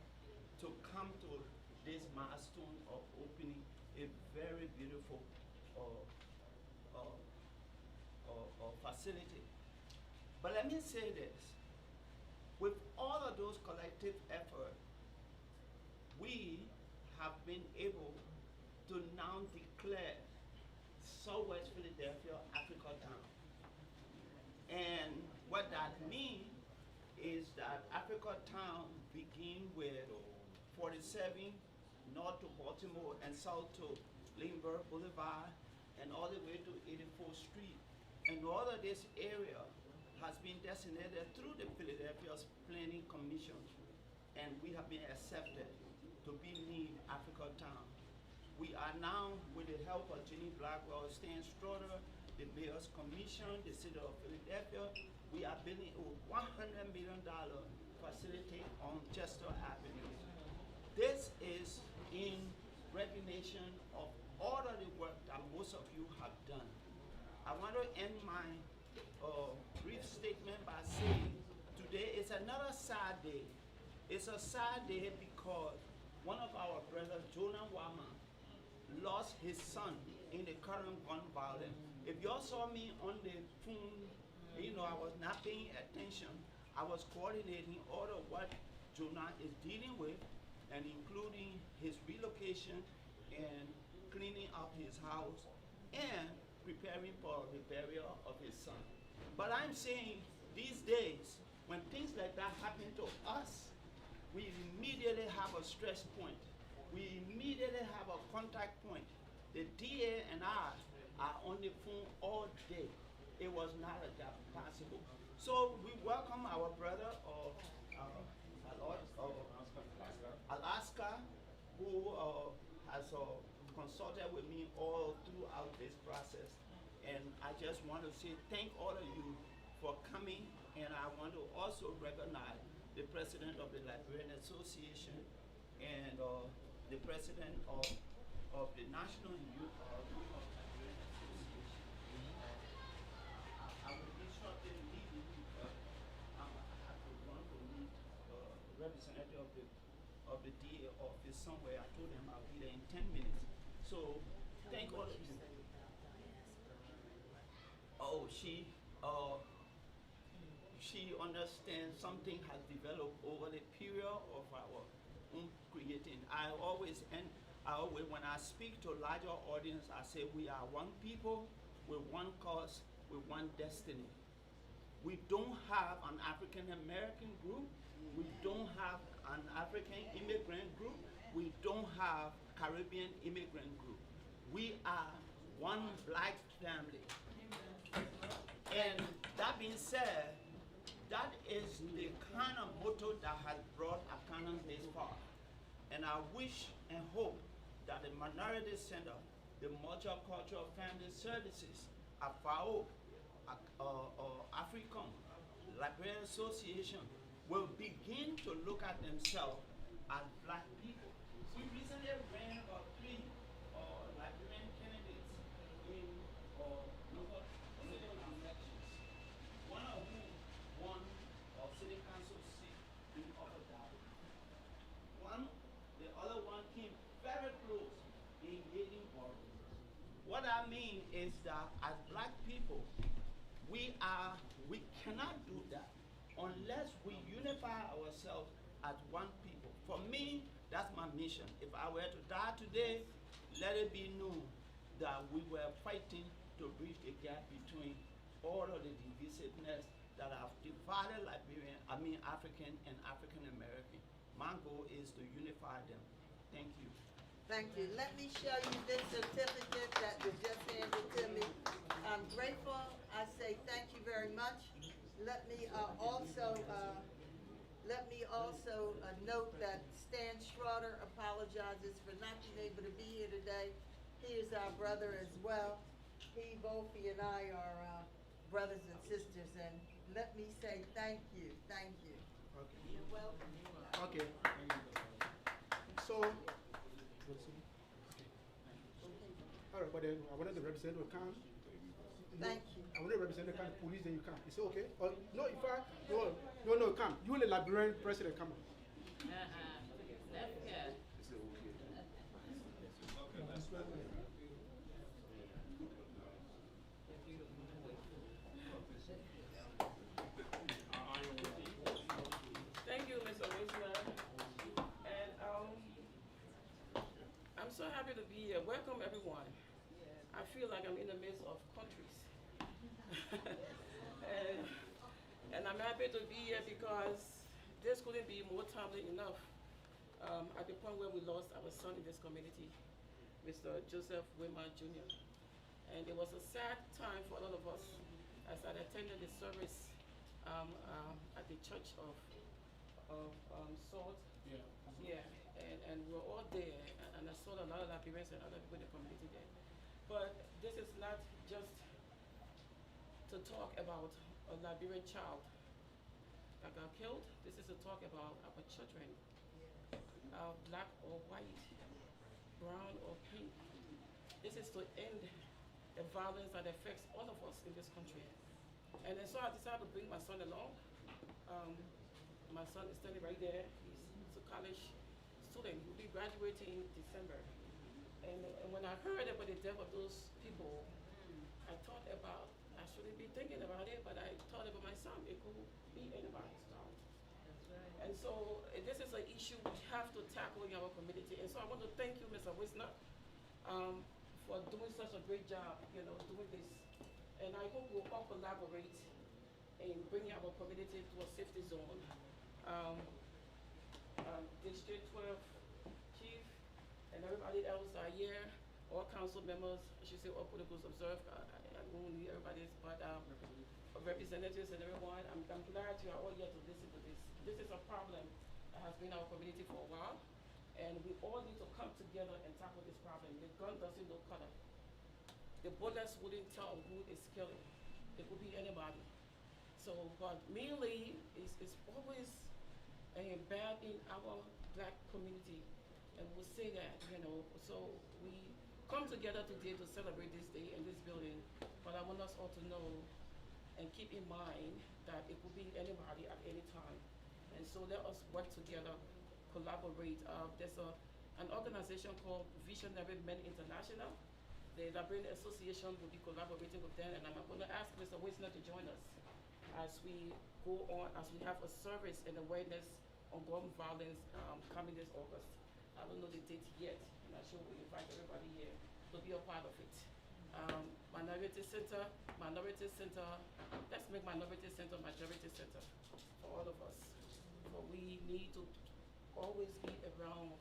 to come to this milestone of opening a very beautiful facility. But let me say this, with all of those collective efforts, we have been able to now declare Southwest Philadelphia Africa Town. And what that means is that Africa Town begins with 47 north to Baltimore and south to Lindbergh Boulevard and all the way to 84th Street. And all of this area has been designated through the Philadelphia Planning Commission, and we have been accepted to be named Africa Town. We are now, with the help of Jenny Blackwell, Stan Stroder, the Mayor's Commission, the City of Philadelphia, we are building a $100 million facility on Chester Avenue. This is in recognition of all of the work that most of you have done. I want to end my brief statement by saying today is another sad day. It's a sad day because one of our brothers, Jonah Wama, lost his son in the current gun violence. If y'all saw me on the phone, you know, I was not paying attention. I was coordinating all of what Jonah is dealing with, and including his relocation and cleaning up his house and preparing for the burial of his son. But I'm saying these days, when things like that happen to us, we immediately have a stress point. We immediately have a contact point. The DA and I are on the phone all day. It was not possible. So we welcome our brother of Alaska, who has consulted with me all throughout this process. And I just want to say thank all of you for coming, and I want to also recognize the president of the Liberian Association and the president of the National Youth Liberian Association. I will be shortly leaving because I have to run to meet the representative of the DA office somewhere. I told him I'll be there in 10 minutes. So thank all of you. Oh, she understands something has developed over the period of our own creating. I always, when I speak to larger audience, I say we are one people with one cause, with one destiny. We don't have an African American group. We don't have an African immigrant group. We don't have Caribbean immigrant group. We are one black family. And that being said, that is the kind of motto that has brought Akana this far. And I wish and hope that the Minority Center, the Multicultural Family Services, FAO, Africom, Liberian Association will begin to look at themselves as black people. We recently ran about 3 Liberian candidates in local city elections. One of whom won a city council seat in Offic. The other one came very close in getting borough. What I mean is that as black people, we cannot do that unless we unify ourselves as one people. For me, that's my mission. If I were to die today, let it be known that we were fighting to bridge the gap between all of the divisiveness that have divided African and African American. My goal is to unify them. Thank you. Thank you. Let me show you this certificate that was just handed to me. I'm grateful. I say thank you very much. Let me also Let me also note that Stan Schroeder apologizes for not being able to be here today. He is our brother as well. Wolfie and I are brothers and sisters, and let me say thank you. Okay. You're welcome. Okay. So, all right, but then I wanted the representative to come. Thank you. I wanted the representative to come, the police, then you come. Is it okay? Or, no, if I, no, come. You and the librarian president come on. That's good. Thank you, Mr. Wisner. And I'm so happy to be here. Welcome, everyone. I feel like I'm in the midst of countries. and I'm happy to be here because this couldn't be more timely enough at the point where we lost our son in this community, Mr. Joseph Wimmer Jr. And it was a sad time for a lot of us as I attended the service at the church of Salt. Yeah, and we were all there, and I saw a lot of Liberians and other people in the community there. But this is not just to talk about a Liberian child that got killed. This is to talk about our children, black or white, brown or pink. This is to end the violence that affects all of us in this country. And then so I decided to bring my son along. My son is standing right there. He's a college student. He'll be graduating in December. And when I heard about the death of those people, I thought about, I shouldn't be thinking about it, but I thought about my son. It could be anybody's child. And so this is an issue we have to tackle in our community. And so I want to thank you, Mr. Wisner, for doing such a great job, doing this. And I hope we'll all collaborate in bringing our community to a safety zone. District 12 Chief and everybody else are here, all council members, I should say all politicals observed, I won't need everybody's, but representatives and everyone, I'm glad you are all here to listen to this. This is a problem that has been in our community for a while, and we all need to come together and tackle this problem. The gun doesn't know color. The bullets wouldn't tell who is killing. It could be anybody. So, but mainly, it's always bad in our black community, and we'll say that, so we come together today to celebrate this day in this building, but I want us all to know and keep in mind that it could be anybody at any time. And so let us work together, collaborate. There's an organization called Visionary Men International. The Liberian Association will be collaborating with them, and I'm going to ask Mr. Wisner to join us as we go on, as we have a service and awareness on gun violence coming this August. I don't know the date yet, and I'm sure we'll invite everybody here to be a part of it. Minority Center, let's make Minority Center Majority Center for all of us. But we need to always be around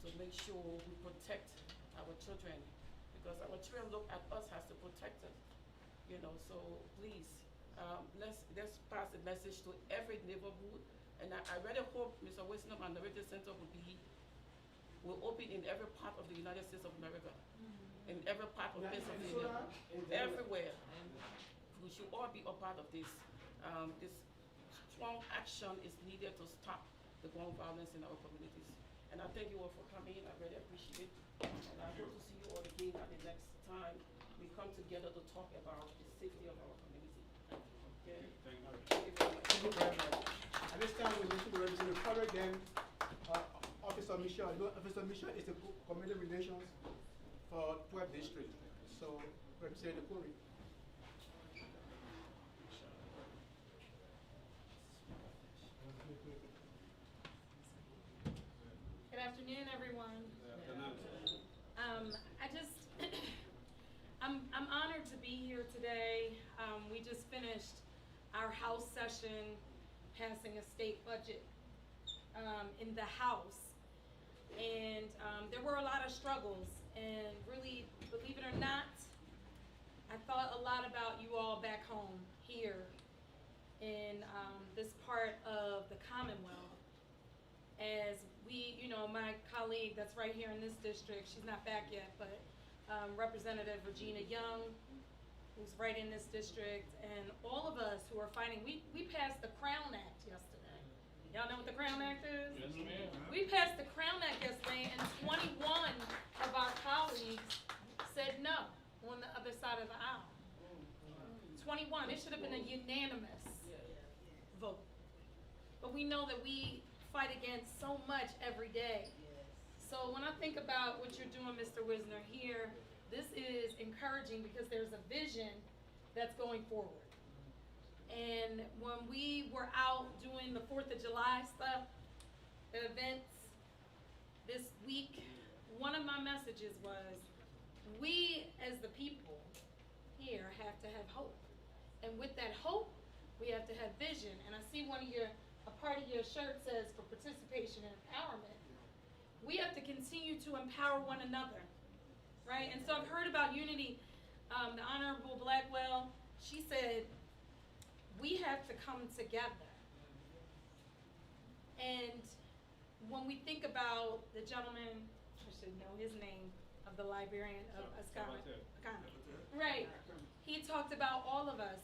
to make sure we protect our children, because our children look at us as to protect us, so please, let's pass the message to every neighborhood. And I really hope Mr. Wisner Minority Center will open in every part of the United States of America, in every part of Pennsylvania, everywhere. We should all be a part of this. This strong action is needed to stop the gun violence in our communities. And I thank you all for coming. I really appreciate it. And I hope to see you all again at the next time we come together to talk about the safety of our community. Okay? Thank you very much. Thank you very much. At this time, we need to represent the cover again. Officer Michelle. Officer Michelle is the community relations for 12th District. So, represent the Corey. Good afternoon, everyone. I'm honored to be here today. We just finished our House session, passing a state budget in the House. And there were a lot of struggles, and really, believe it or not, I thought a lot about you all back home here in this part of the Commonwealth. As we, my colleague that's right here in this district, she's not back yet, but Representative Regina Young, who's right in this district, and all of us who are fighting, we passed the Crown Act yesterday. Y'all know what the Crown Act is? Yes, ma'am. We passed the Crown Act yesterday, and 21 of our colleagues said no on the other side of the aisle. 21. It should have been a unanimous vote. But we know that we fight against so much every day. So when I think about what you're doing, Mr. Wisner, here, this is encouraging because there's a vision that's going forward. And when we were out doing the 4th of July stuff, the events this week, one of my messages was, we as the people here have to have hope. And with that hope, we have to have vision. And I see a part of your shirt says for participation and empowerment. We have to continue to empower one another, right? And so I've heard about unity. The Honorable Blackwell, she said, we have to come together. And when we think about the gentleman, I should know his name, of the librarian of Ascana. Right. He talked about all of us.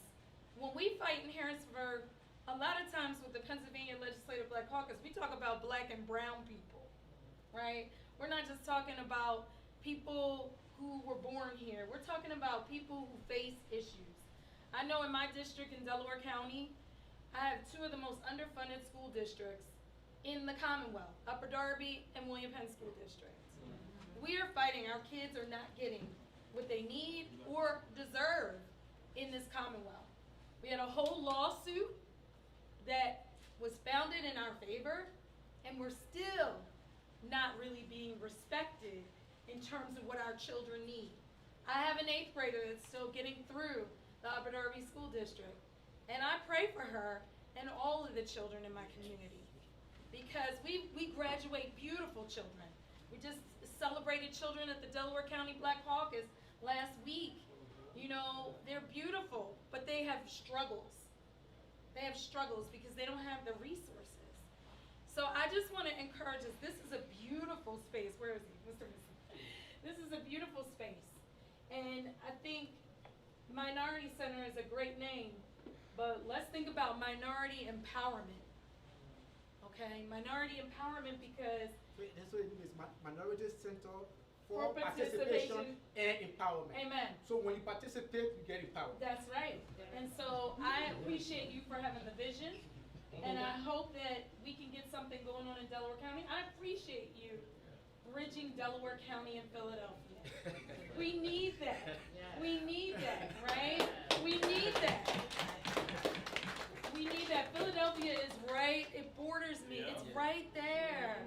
When we fight in Harrisburg, a lot of times with the Pennsylvania Legislative Black Caucus, we talk about black and brown people, right? We're not just talking about people who were born here. We're talking about people who face issues. I know in my district in Delaware County, I have two of the most underfunded school districts in the Commonwealth, Upper Darby and William Penn School Districts. We are fighting. Our kids are not getting what they need or deserve in this Commonwealth. We had a whole lawsuit that was founded in our favor, and we're still not really being respected in terms of what our children need. I have an 8th grader that's still getting through the Upper Darby School District, and I pray for her and all of the children in my community, because we graduate beautiful children. We just celebrated children at the Delaware County Black Caucus last week. They're beautiful, but they have struggles. They have struggles because they don't have the resources. So I just want to encourage us. This is a beautiful space. Where is he? Mr. Wilson. This is a beautiful space. And I think Minority Center is a great name, but let's think about minority empowerment. Okay? Minority empowerment, because that's what it means. Minority Center for participation and empowerment. Amen. So when you participate, you get empowered. That's right. And so I appreciate you for having the vision, and I hope that we can get something going on in Delaware County. I appreciate you bridging Delaware County and Philadelphia. We need that. We need that, right? We need that. We need that. Philadelphia is right, it borders me. It's right there.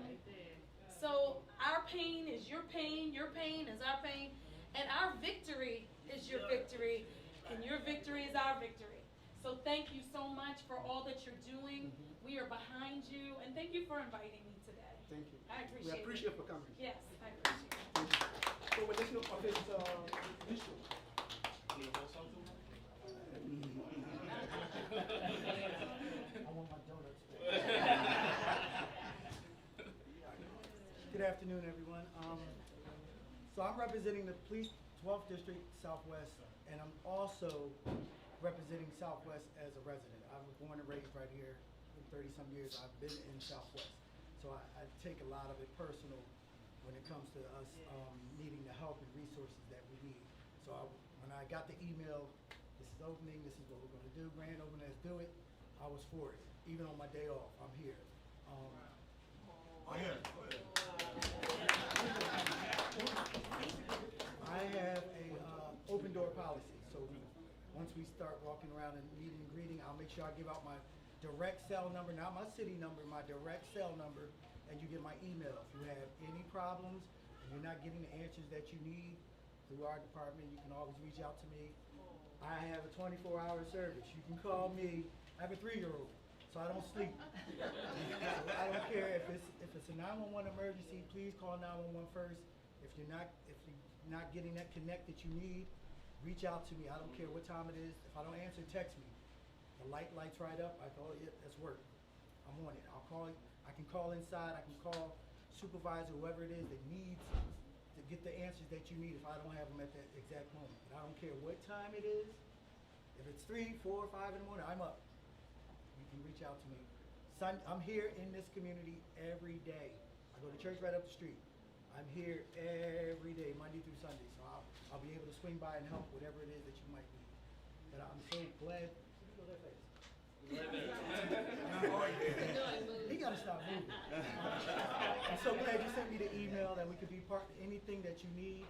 So our pain is your pain is our pain, and our victory is your victory, and your victory is our victory. So thank you so much for all that you're doing. We are behind you, and thank you for inviting me today. Thank you. I appreciate it. We appreciate for coming. Yes, I appreciate it. So we're listening to Offic issue. I want my donuts back. Good afternoon, everyone. So I'm representing the Police 12th District Southwest, and I'm also representing Southwest as a resident. I was born and raised right here. In 30-some years, I've been in Southwest. So I take a lot of it personal when it comes to us needing the help and resources that we need. So when I got the email, this is opening, this is what we're going to do, grand opening, let's do it, I was for it. Even on my day off, I'm here. I have a open door policy. So once we start walking around and meeting and greeting, I'll make sure I give out my direct cell number, not my city number, my direct cell number, and you get my email. If you have any problems and you're not getting the answers that you need through our department, you can always reach out to me. I have a 24-hour service. You can call me. I have a 3-year-old, so I don't sleep. So I don't care if it's a 911 emergency. Please call 911 first. If you're not getting that connect that you need, reach out to me. I don't care what time it is. If I don't answer, text me. The lights right up. I thought, yeah, that's work. I'm on it. I can call inside. I can call supervisor, whoever it is that needs to get the answers that you need if I don't have them at that exact moment. And I don't care what time it is. If it's 3, 4, 5 in the morning, I'm up. You can reach out to me. I'm here in this community every day. I go to church right up the street. I'm here every day, Monday through Sunday. So I'll be able to swing by and help whatever it is that you might need. But I'm so glad. He got to stop moving. I'm so glad you sent me the email that we could be part of anything that you need.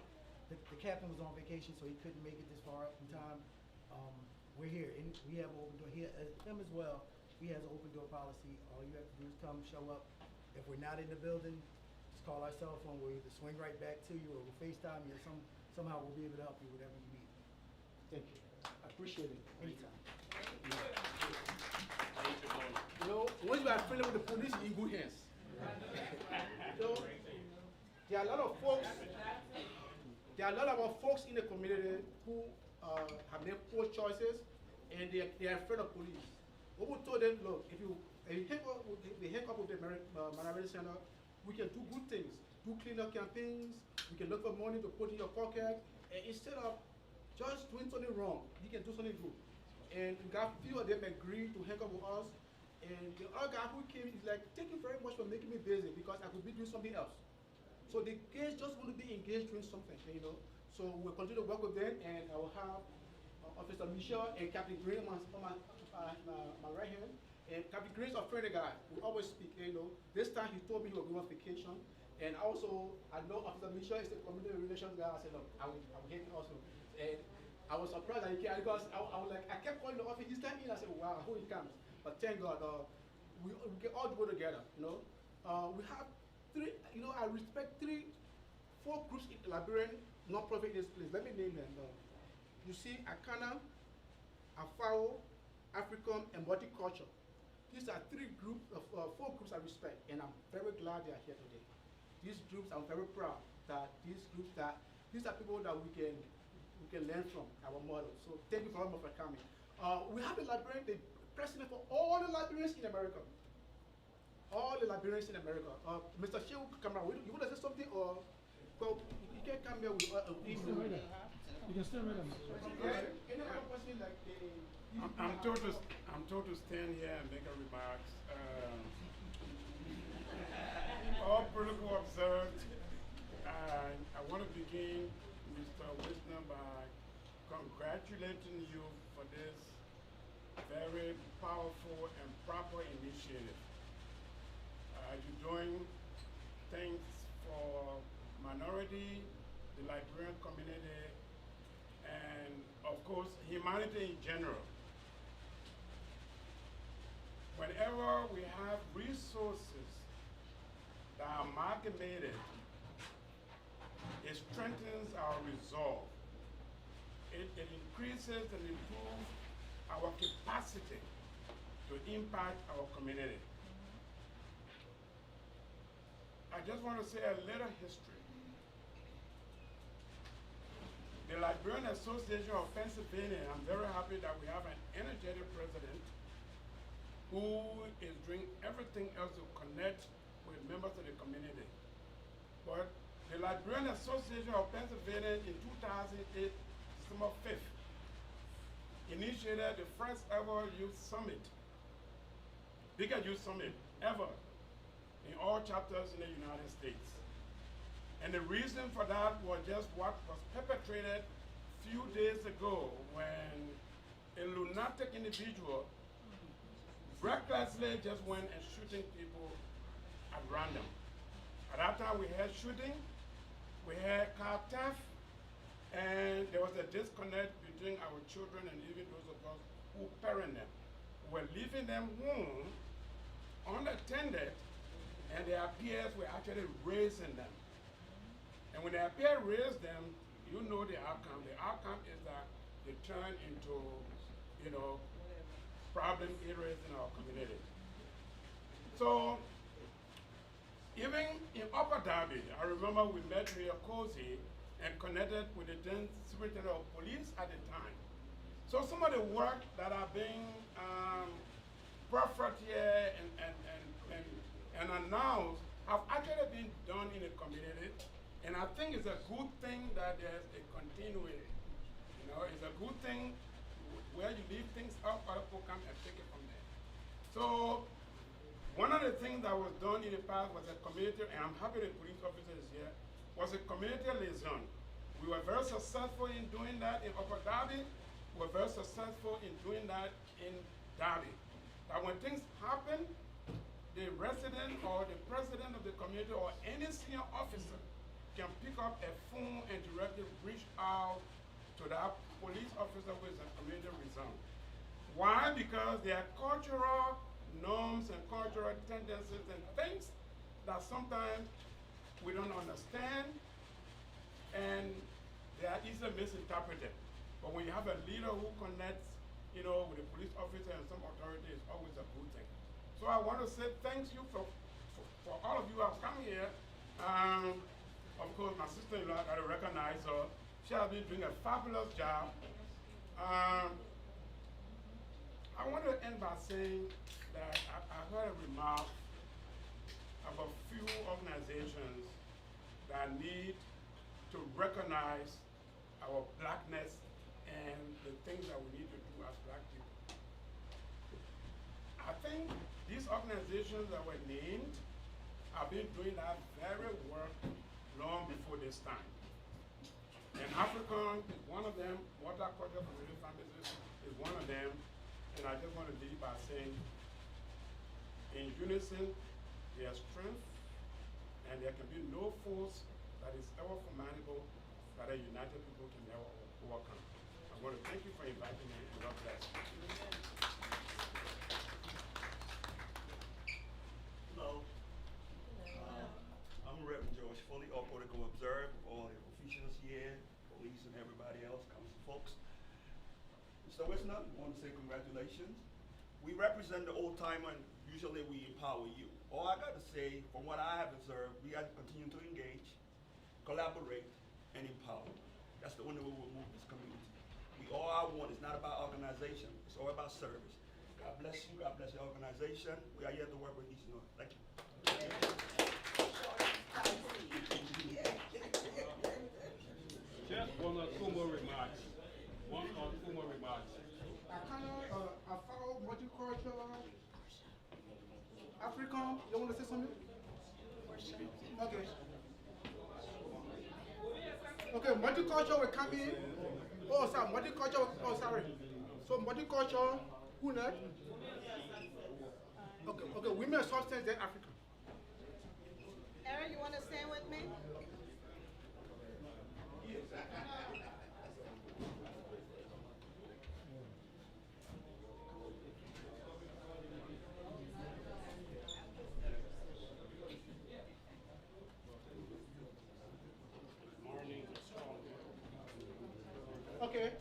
The captain was on vacation, so he couldn't make it this far up in time. We're here, and we have an open door. Him as well. He has an open door policy. All you have to do is come, show up. If we're not in the building, just call our cell phone. We'll either swing right back to you, or we'll FaceTime you. Somehow we'll be able to help you whatever you need. Thank you. I appreciate it. Anytime. You know, once you are friendly with the police, you're in good hands. So, there are a lot of folks. There are a lot of our folks in the community who have made poor choices, and they are afraid of police. What we told them, look, if you hang up with the Minority Center, we can do good things, do cleanup campaigns. We can look for money to put in your pocket, and instead of just doing something wrong, you can do something good. And we got a few of them agreed to hang up with us. And the other guy who came is like, thank you very much for making me busy because I could be doing something else. So the kids just want to be engaged doing something, you know. So we'll continue to work with them, and I will have Officer Michelle and Captain Green on my right hand. And Captain Green is a friendly guy. We always speak, you know. This time he told me he was going on vacation. And also, I know Officer Michelle is the community relations guy. I said, look, I will hit him also. And I was surprised that he came because I was like, I kept calling the office. This time in, I said, wow, I hope he comes. But thank God, we can all go together, you know. We have 3, you know, I respect 4 groups in Liberian non-profit in this place. Let me name them. You see, Akana, Afao, Africom, and Multiculture. These are 4 groups I respect, and I'm very glad they are here today. These groups, I'm very proud that these are people that we can learn from, our model. So thank you very much for coming. We have the librarian, the president for all the librarians in America. All the librarians in America. Mr. Shehu Kamara, you want to say something, or well, you can come here with you can still read them. Any other question like I'm told to stand here and make a remarks. All protocol observed. I want to begin, Mr. Wisner, by congratulating you for this very powerful and proper initiative. You're doing things for minority, the Liberian community, and of course, humanity in general. Whenever we have resources that are amalgamated, it strengthens our resolve. It increases and improves our capacity to impact our community. I just want to say a little history. The Liberian Association of Pennsylvania, I'm very happy that we have an energetic president who is doing everything else to connect with members of the community. But the Liberian Association of Pennsylvania in 2008, December 5th, initiated the first ever youth summit, biggest youth summit ever in all chapters in the United States. And the reason for that was just what was perpetrated a few days ago when a lunatic individual recklessly just went and shooting people at random. At that time we had shooting, we had car theft, and there was a disconnect between our children and even those of us who parent them. We were leaving them home unattended, and their peers were actually raising them. And when their peers raise them, you know the outcome. The outcome is that they turn into, you know, problem areas in our community. So, even in Upper Darby, I remember we met Mayor Cozy and connected with the then Superintendent of Police at the time. So some of the work that are being proffered here and announced have actually been done in the community, and I think it's a good thing that there's a continuity. You know, it's a good thing where you leave things up, other people come and take it from there. So one of the things that was done in the past was a community, and I'm happy the police officer is here, was a community liaison. We were very successful in doing that in Upper Darby. We were very successful in doing that in Darby. That when things happen, the resident or the president of the community or any senior officer can pick up a phone and directly reach out to that police officer who is a community liaison. Why? Because there are cultural norms and cultural tendencies and things that sometimes we don't understand, and they are easily misinterpreted. But when you have a leader who connects, you know, with a police officer and some authority, it's always a good thing. So I want to say thank you for all of you who have come here. Of course, my sister-in-law, I recognize her. She has been doing a fabulous job. I want to end by saying that I heard a remark about few organizations that need to recognize our blackness and the things that we need to do as black people. I think these organizations that were named have been doing that very work long before this time. And African is one of them, Multicultural Community Foundation is one of them, and I just want to leave by saying, in unison, there's strength, and there can be no force that is ever formidable that a united people can never overcome. I want to thank you for inviting me, and God bless. Hello. I'm Reverend George Foley, all political observer, all the officials here, police and everybody else, council folks. Mr. Wisner, we want to say congratulations. We represent the old timer, and usually we empower you. All I got to say, from what I have observed, we have to continue to engage, collaborate, and empower. That's the only way we'll move this community. All I want is not about organization, it's all about service. God bless you, God bless your organization. We are here to work with each other. Thank you. Just one or two more remarks. One or two more remarks. I follow multicultural African. You want to say something? Okay. Okay, multicultural will come in. Oh, sorry, multicultural. Oh, sorry. So multicultural, who next? Okay, women substance then Africa. Aaron, you want to stand with me? Okay.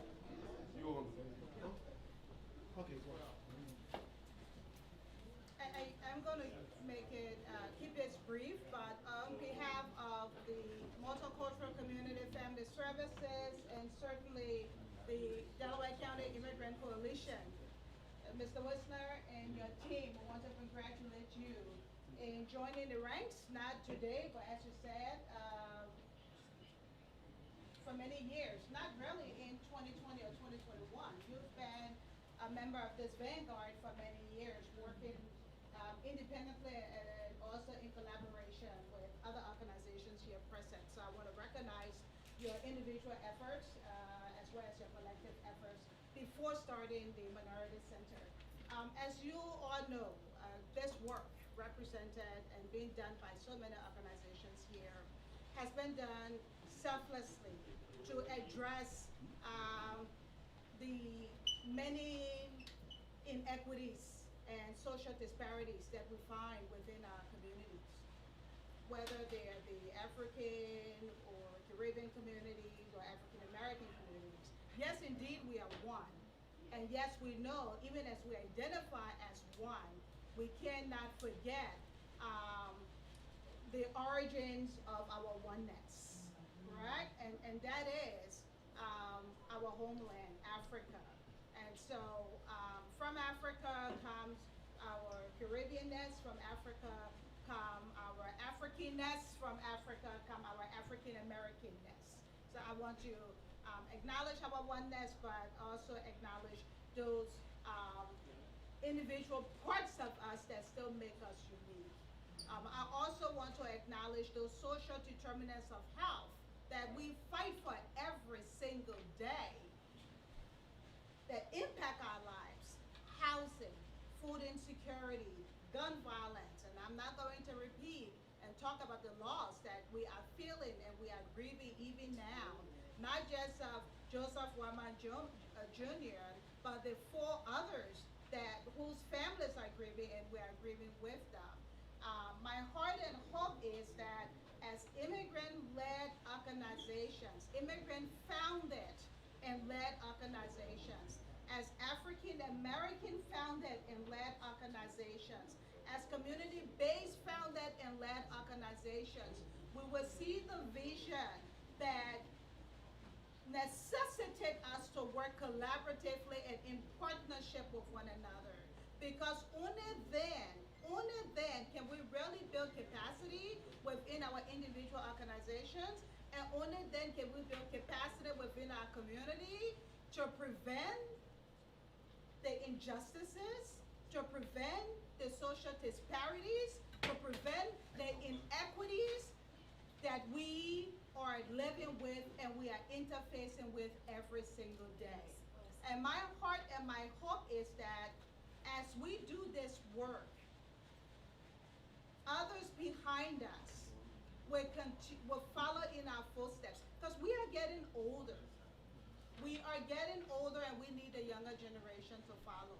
I'm going to make it, keep this brief, but on behalf of the Multicultural Community Family Services and certainly the Delaware County Immigrant Coalition, Mr. Wisner and your team, we want to congratulate you in joining the ranks, not today, but as you said, for many years, not really in 2020 or 2021. You've been a member of this vanguard for many years, working independently and also in collaboration with other organizations here present. So I want to recognize your individual efforts as well as your collective efforts before starting the Minority Center. As you all know, this work represented and being done by so many organizations here has been done selflessly to address the many inequities and social disparities that we find within our communities, whether they're the African or Caribbean communities or African American communities. Yes, indeed, we are one. And yes, we know, even as we identify as one, we cannot forget the origins of our oneness, right? And that is our homeland, Africa. from Africa comes our Caribbeanness, from Africa come our Africanness, from Africa come our African Americanness. So I want to acknowledge our oneness, but also acknowledge those individual parts of us that still make us unique. I also want to acknowledge those social determinants of health that we fight for every single day that impact our lives: housing, food insecurity, gun violence. And I'm not going to repeat and talk about the loss that we are feeling and we are grieving even now, not just of Joseph Wama Jr., but the 4 others whose families are grieving, and we are grieving with them. My heart and hope is that as immigrant-led organizations, immigrant-founded and led organizations, as African-American founded and led organizations, as community-based founded and led organizations, we will see the vision that necessitate us to work collaboratively and in partnership with one another. Because only then can we really build capacity within our individual organizations, and only then can we build capacity within our community to prevent the injustices, to prevent the social disparities, to prevent the inequities that we are living with and we are interfacing with every single day. And my heart and my hope is that as we do this work, others behind us will follow in our footsteps, because we are getting older. We are getting older and we need the younger generation to follow.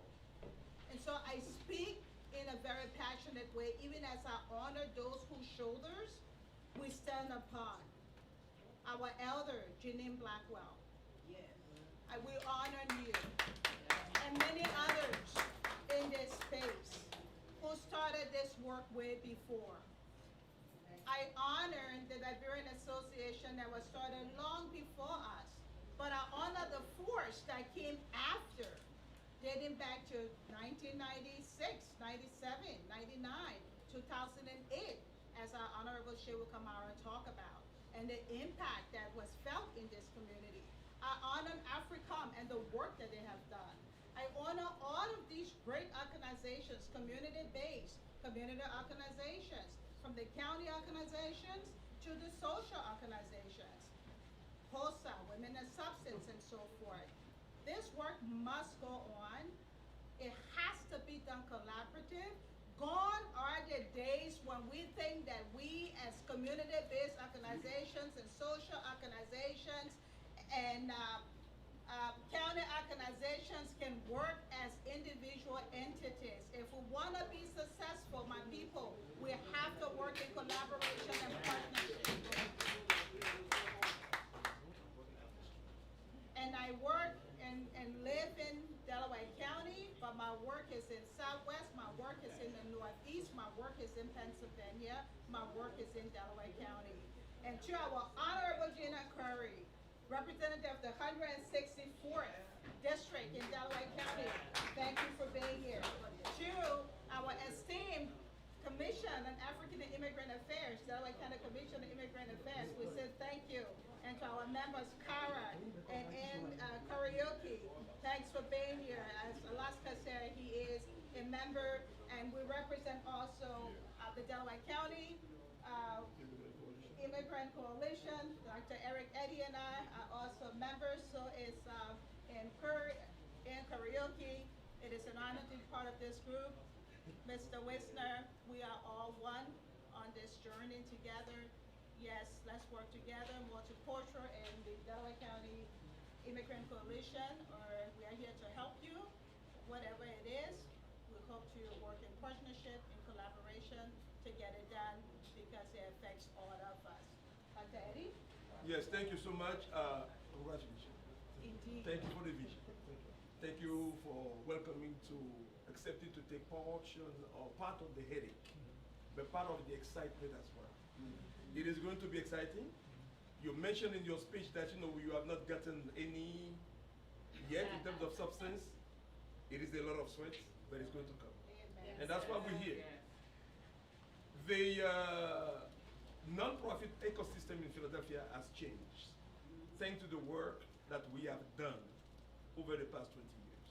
And so I speak in a very passionate way, even as I honor those whose shoulders we stand upon. Our elder, Janine Blackwell. Yes. We honor you. And many others in this space who started this work way before. I honor the Liberian Association that was started long before us, but I honor the force that came after, dating back to 1996, 97, 99, 2008, as our Honorable Shehu Kamara talked about, and the impact that was felt in this community. I honor AFRICOM and the work that they have done. I honor all of these great organizations, community-based, community organizations, from the county organizations to the social organizations, HOSA, Women in Substance, and so forth. This work must go on. It has to be done collaborative. Gone are the days when we think that we as community-based organizations and social organizations and county organizations can work as individual entities. If we want to be successful, my people, we have to work in collaboration and partnership. And I work and live in Delaware County, but my work is in Southwest, my work is in the Northeast, my work is in Pennsylvania, my work is in Delaware County. And to our Honorable Gina Curry, representative of the 164th District in Delaware County, thank you for being here. To our esteemed Commission on African and Immigrant Affairs, Delaware County Commission on Immigrant Affairs, we say thank you. And to our members, Kara and Karaoke, thanks for being here. As Alaska said, he is a member, and we represent also the Delaware County Immigrant Coalition. Dr. Eric Eddy and I are also members, so it's in Karaoke. It is an honor to be part of this group. Mr. Wisner, we are all one on this journey together. Yes, let's work together, multicultural, and the Delaware County Immigrant Coalition, we are here to help you, whatever it is. We hope to work in partnership, in collaboration to get it done, because it affects all of us. Dr. Eddy? Yes, thank you so much. Congratulations. Indeed. Thank you for the vision. Thank you for welcoming accepting to take portion or part of the headache, but part of the excitement as well. It is going to be exciting. You mentioned in your speech that you have not gotten any yet in terms of substance. It is a lot of sweat, but it's going to come. And that's why we're here. The non-profit ecosystem in Philadelphia has changed thanks to the work that we have done over the past 20 years.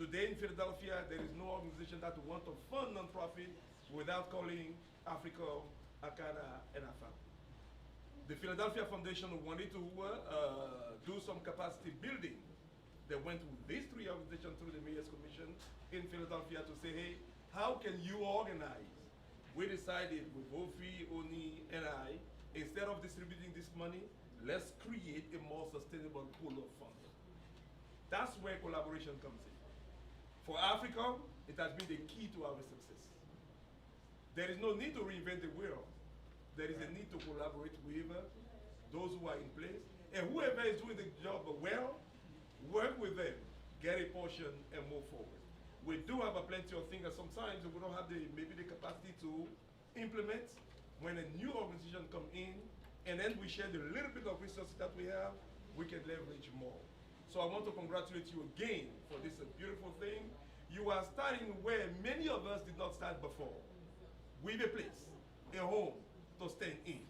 Today in Philadelphia, there is no organization that wants to fund non-profit without calling Africa, Akana, and AFA. The Philadelphia Foundation wanted to do some capacity building. They went with these three organizations through the Mayor's Commission in Philadelphia to say, hey, how can you organize? We decided with Ofi, Oni, and I, instead of distributing this money, let's create a more sustainable pool of funds. That's where collaboration comes in. For Africa, it has been the key to our success. There is no need to reinvent the wheel. There is a need to collaborate with those who are in place. And whoever is doing the job well, work with them, get a portion, and move forward. We do have plenty of things, and sometimes we don't have maybe the capacity to implement. When a new organization come in, and then we share the little bit of resources that we have, we can leverage more. So I want to congratulate you again for this beautiful thing. You are starting where many of us did not start before, with a place, a home to stand in.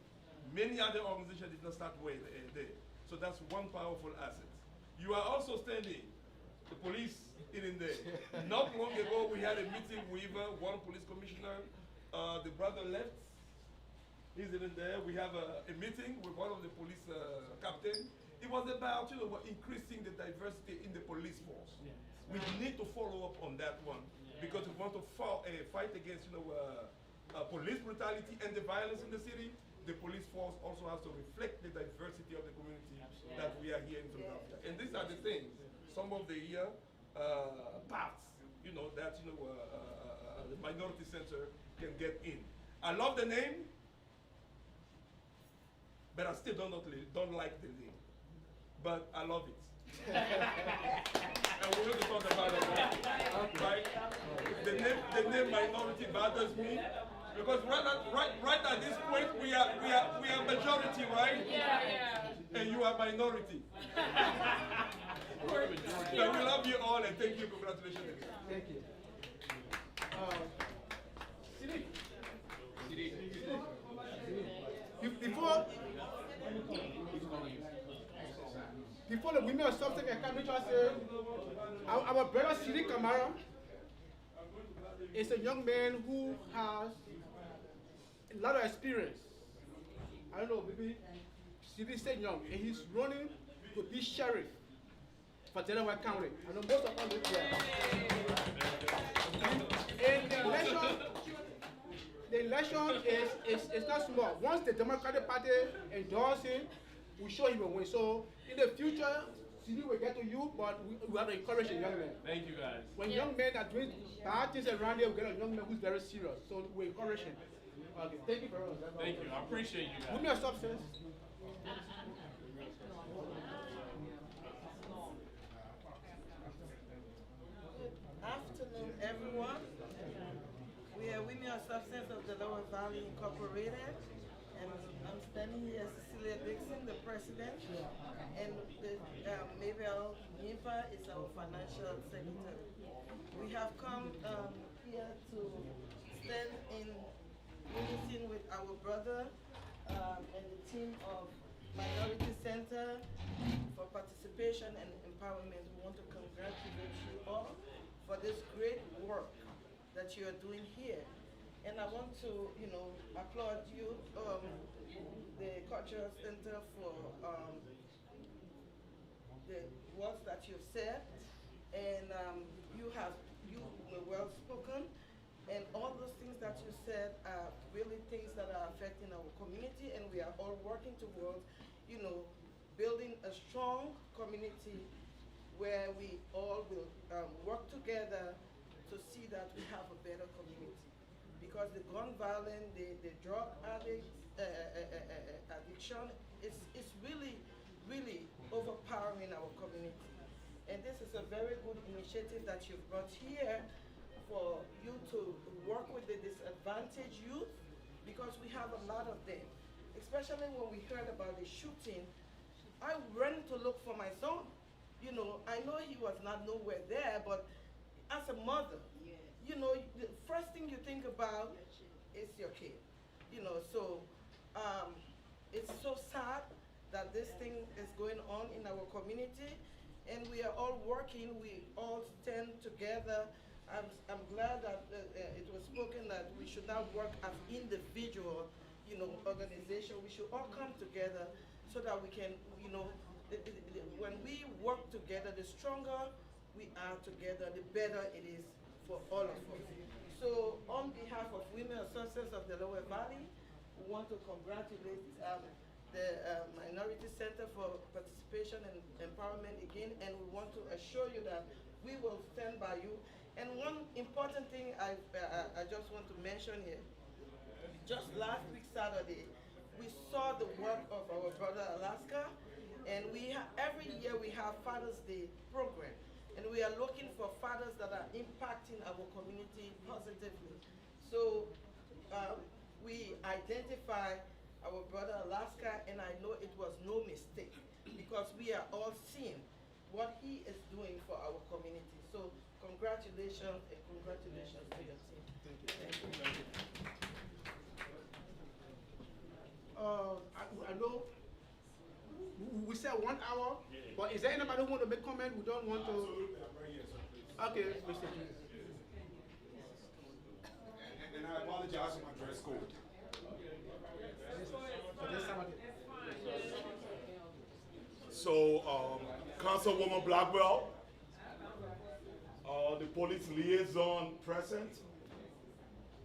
Many other organizations did not start there. So that's one powerful asset. You are also standing, the police in there. Not long ago, we had a meeting with one police commissioner. The brother left. He's in there. We have a meeting with one of the police captain. It was about increasing the diversity in the police force. Yeah. We need to follow up on that one because we want to fight against police brutality and the violence in the city. The police force also has to reflect the diversity of the community that we are here in Philadelphia. And these are the things, some of the parts, that the minority center can get in. I love the name, but I still don't like the name. But I love it. And we're going to talk about it, right? The name minority bothers me. Because right at this point we are majority, right? Yeah. And you are minority. So we love you all and thank you. Congratulations again. Thank you. Before the women of something can come, say, our brother Siri Kamara is a young man who has a lot of experience. I don't know, maybe Siri said young, and he's running to be sheriff for Delaware County. I know most of us live there. And the election is not small. Once the Democratic Party endorses him, we sure he will win. So in the future, Siri will get to you, but we have to encourage a young man. Thank you guys. When young men are doing bad things around here, we get a young man who's very serious. So we encourage him. Okay, thank you very much. Thank you. I appreciate you guys. Give me a substance. Afternoon, everyone. We are Women of Substance of the Lower Valley Incorporated, and I'm standing here as Cecilia Dixon, the president, and Mabel Yimpa is our financial secretary. We have come here to stand in unison with our brother and the team of Minority Center for participation and empowerment. We want to congratulate you all for this great work that you are doing here. And I want to, applaud you, the Cultural Center, for the words that you've said. And you were well spoken. And all those things that you said are really things that are affecting our community, and we are all working towards, building a strong community where we all will work together to see that we have a better community. Because the gun violence, the drug addiction is really, really overpowering our community. And this is a very good initiative that you've brought here for you to work with the disadvantaged youth, because we have a lot of them. Especially when we heard about the shooting, I ran to look for my son. I know he was not nowhere there, but as a mother, you know, the first thing you think about is your kid. You know, so it's so sad that this thing is going on in our community, and we are all working. We all stand together. I'm glad that it was spoken that we should not work as individual, you know, organization. We should all come together so that we can, you know, when we work together, the stronger we are together, the better it is for all of us. So on behalf of Women Associates of the Lower Valley, we want to congratulate the Minority Center for Participation and Empowerment again, and we want to assure you that we will stand by you. And one important thing I just want to mention here, just last week Saturday, we saw the work of our brother Alaska, and every year we have Father's Day program, and we are looking for fathers that are impacting our community positively. So we identify our brother Alaska, and I know it was no mistake because we are all seeing what he is doing for our community. So congratulations and congratulations to your team. Thank you. Thank you. I know we said 1 hour, but is there anybody who want to make comment? We don't want to. Absolutely, I'm right here, sir, please. Okay, Mr. G. And I apologize for my dress code. So, Councilwoman Blackwell, the police liaison present,